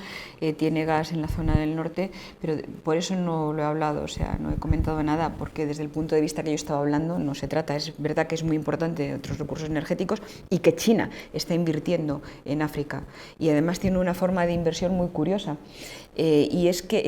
tiene gas en la zona del norte, pero por eso no lo he hablado, no he comentado nada, porque desde el punto de vista que yo estaba hablando no se trata. Es verdad que es muy importante otros recursos energéticos y que China está invirtiendo en África. Y además tiene una forma de inversión muy curiosa, y es que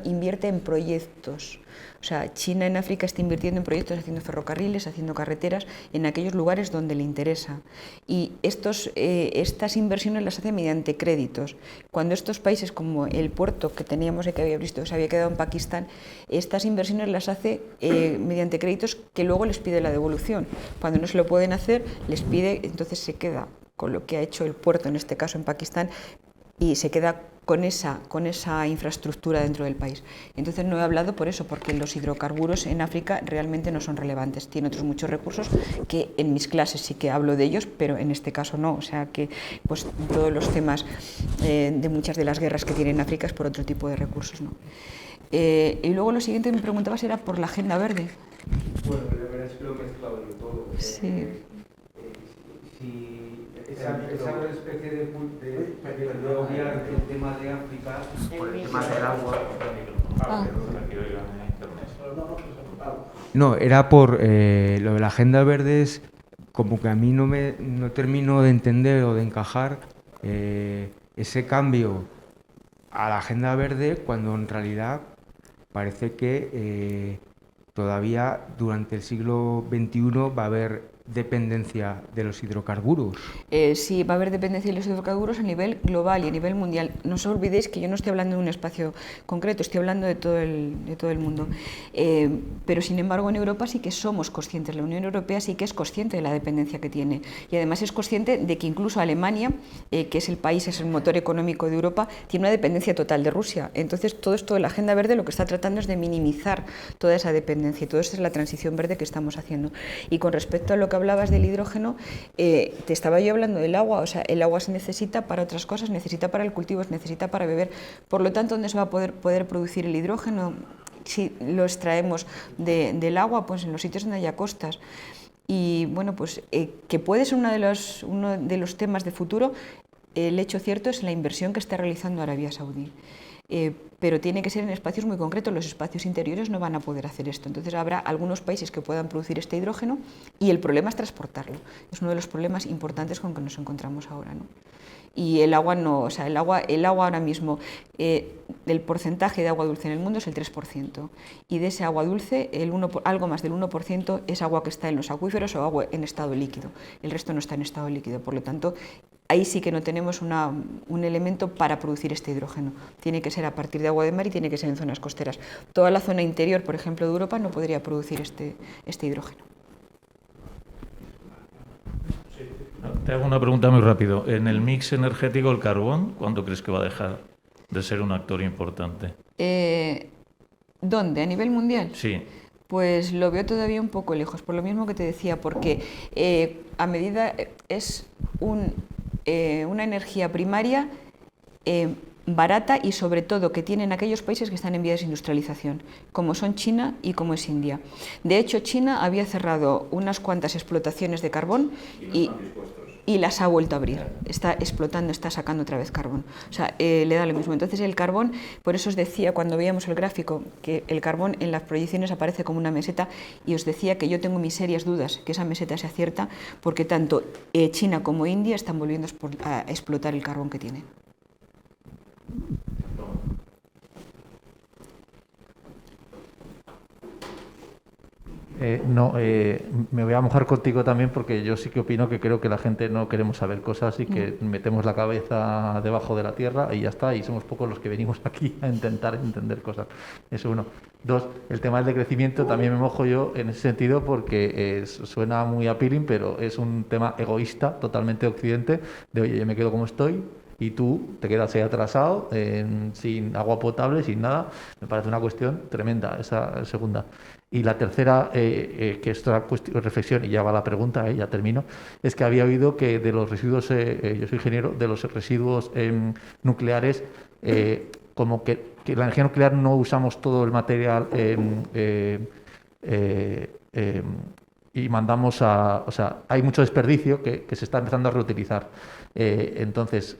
invierte en proyectos. O sea, China en África está invirtiendo en proyectos, haciendo ferrocarriles, haciendo carreteras, en aquellos lugares donde le interesa. Y estas inversiones las hace mediante créditos. Cuando estos países, como el puerto que teníamos y que había visto, se había quedado en Pakistán, estas inversiones las hace mediante créditos que luego les pide la devolución. Cuando no se lo pueden hacer, les pide, entonces se queda con lo que ha hecho el puerto, en este caso en Pakistán, y se queda con esa infraestructura dentro del país. Entonces no he hablado por eso, porque los hidrocarburos en África realmente no son relevantes. Tiene otros muchos recursos que en mis clases sí que hablo de ellos, pero en este caso no. O sea que pues, todos los temas de muchas de las guerras que tiene en África es por otro tipo de recursos, ¿no? Y luego lo siguiente que me preguntabas era por la agenda verde. Bueno, la verdad es que lo he mezclado yo todo. Sí. Esa especie de obviar el tema de África por el tema del agua. No, era por lo de la agenda verde, es como que a mí no termino de entender o de encajar ese cambio a la agenda verde cuando en realidad parece que todavía durante el siglo XXI va a haber dependencia de los hidrocarburos. Sí, va a haber dependencia de los hidrocarburos a nivel global y a nivel mundial. No os olvidéis que yo no estoy hablando de un espacio concreto, estoy hablando de todo el mundo. Pero sin embargo en Europa sí que somos conscientes, la Unión Europea sí que es consciente de la dependencia que tiene y además es consciente de que incluso Alemania, que es el motor económico de Europa, tiene una dependencia total de Rusia. Entonces todo esto de la Agenda Verde lo que está tratando es de minimizar toda esa dependencia y todo esto es la transición verde que estamos haciendo. Y con respecto a lo que hablabas del hidrógeno, te estaba yo hablando del agua, o sea, el agua se necesita para otras cosas, necesita para el cultivo, se necesita para beber, por lo tanto, ¿dónde se va a poder producir el hidrógeno? Si lo extraemos del agua, pues en los sitios donde haya costas. Y bueno, pues que puede ser uno de los temas de futuro, el hecho cierto es la inversión que está realizando Arabia Saudí. Pero tiene que ser en espacios muy concretos, los espacios interiores no van a poder hacer esto. Entonces habrá algunos países que puedan producir este hidrógeno y el problema es transportarlo. Es uno de los problemas importantes con que nos encontramos ahora, ¿no? Y el agua no, o sea, el agua ahora mismo, el porcentaje de agua dulce en el mundo es el 3%. Y de ese agua dulce, algo más del 1% es agua que está en los acuíferos o agua en estado líquido. El resto no está en estado líquido, por lo tanto, ahí sí que no tenemos un elemento para producir este hidrógeno. Tiene que ser a partir de agua de mar y tiene que ser en zonas costeras. Toda la zona interior, por ejemplo, de Europa no podría producir este hidrógeno. Te hago una pregunta muy rápido. En el mix energético, el carbón, ¿cuándo crees que va a dejar de ser un actor importante? ¿Dónde? ¿A nivel mundial? Sí. Pues lo veo todavía un poco lejos, por lo mismo que te decía, porque a medida es una energía primaria barata y sobre todo que tienen aquellos países que están en vías de industrialización, como son China y como es India. De hecho, China había cerrado unas cuantas explotaciones de carbón y las ha vuelto a abrir. Está explotando, está sacando otra vez carbón. O sea, le da lo mismo. Entonces el carbón, por eso os decía cuando veíamos el gráfico que el carbón en las proyecciones aparece como una meseta, y os decía que yo tengo mis serias dudas que esa meseta sea cierta, porque tanto China como India están volviendo a explotar el carbón que tienen. Me voy a mojar contigo también porque yo sí que opino que creo que la gente no queremos saber cosas y que metemos la cabeza debajo de la tierra y ya está, y somos pocos los que venimos aquí a intentar entender cosas. Eso uno. Dos, el tema del decrecimiento también me mojo yo en ese sentido porque suena muy appealing, pero es un tema egoísta totalmente de Occidente, de oye, yo me quedo como estoy y tú te quedas ahí atrasado, sin agua potable, sin nada. Me parece una cuestión tremenda, esa segunda. Y la tercera, que es otra reflexión, y ya va la pregunta, ya termino, es que había oído que de los residuos, yo soy ingeniero, de los residuos nucleares, como que la energía nuclear no usamos todo el material y mandamos o sea, hay mucho desperdicio que se está empezando a reutilizar. Entonces,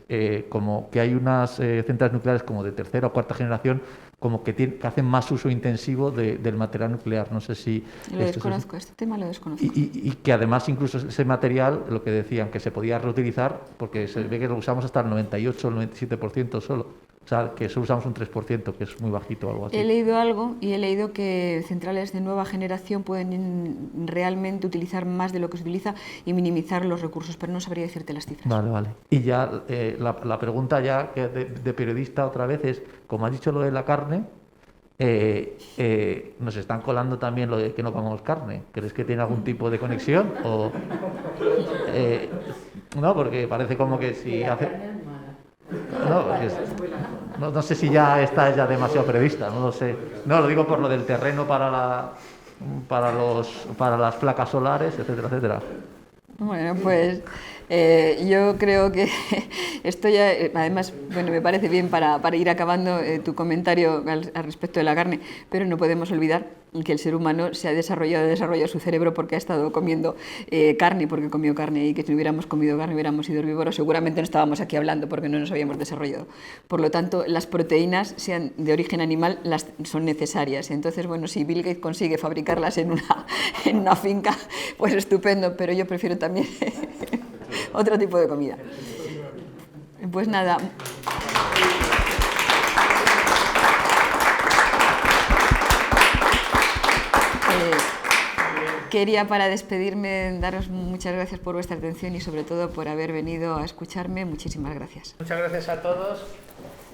como que hay unas centrales nucleares como de tercera o cuarta generación, como que hacen más uso intensivo del material nuclear. No sé si... Lo desconozco, este tema lo desconozco. Y que además incluso ese material, lo que decían, que se podía reutilizar, porque se ve que lo usamos hasta el 98 o el 97% solo. O sea, que solo usamos un 3%, que es muy bajito o algo así. He leído algo y he leído que centrales de nueva generación pueden realmente utilizar más de lo que se utiliza y minimizar los recursos, pero no sabría decirte las cifras. Vale. Y ya la pregunta ya de periodista otra vez es, como has dicho lo de la carne, nos están colando también lo de que no comamos carne. ¿Crees que tiene algún tipo de conexión? O, no, porque parece como que si hace... No sé si ya está ya demasiado periodista, no lo sé. No, lo digo por lo del terreno para las placas solares, etcétera, etcétera. Bueno, pues yo creo que esto ya, además, bueno, me parece bien para ir acabando tu comentario al respecto de la carne, pero no podemos olvidar que el ser humano se ha desarrollado su cerebro porque ha estado comiendo carne, porque comió carne, y que si no hubiéramos comido carne hubiéramos sido herbívoros, seguramente no estábamos aquí hablando porque no nos habíamos desarrollado. Por lo tanto, las proteínas, sean de origen animal, son necesarias. Entonces, bueno, si Bill Gates consigue fabricarlas en una finca, pues estupendo, pero yo prefiero también otro tipo de comida. Pues nada. Quería, para despedirme, daros muchas gracias por vuestra atención y sobre todo por haber venido a escucharme. Muchísimas gracias. Muchas gracias a todos.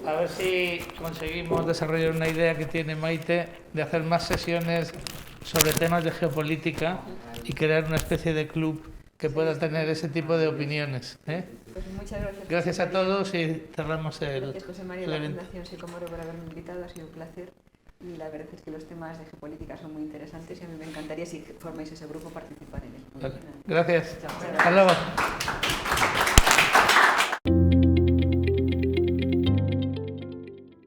A ver si conseguimos desarrollar una idea que tiene Maite de hacer más sesiones sobre temas de geopolítica y crear una especie de club que pueda tener ese tipo de opiniones. Pues muchas gracias. Gracias a todos y cerramos el Gracias, José María, el la evento. Fundación Sicomoro, por haberme invitado. Ha sido un placer. Y la verdad es que los temas de geopolítica son muy interesantes y a mí me encantaría, si formáis ese grupo, participar en él. Gracias. Chao. Hasta luego.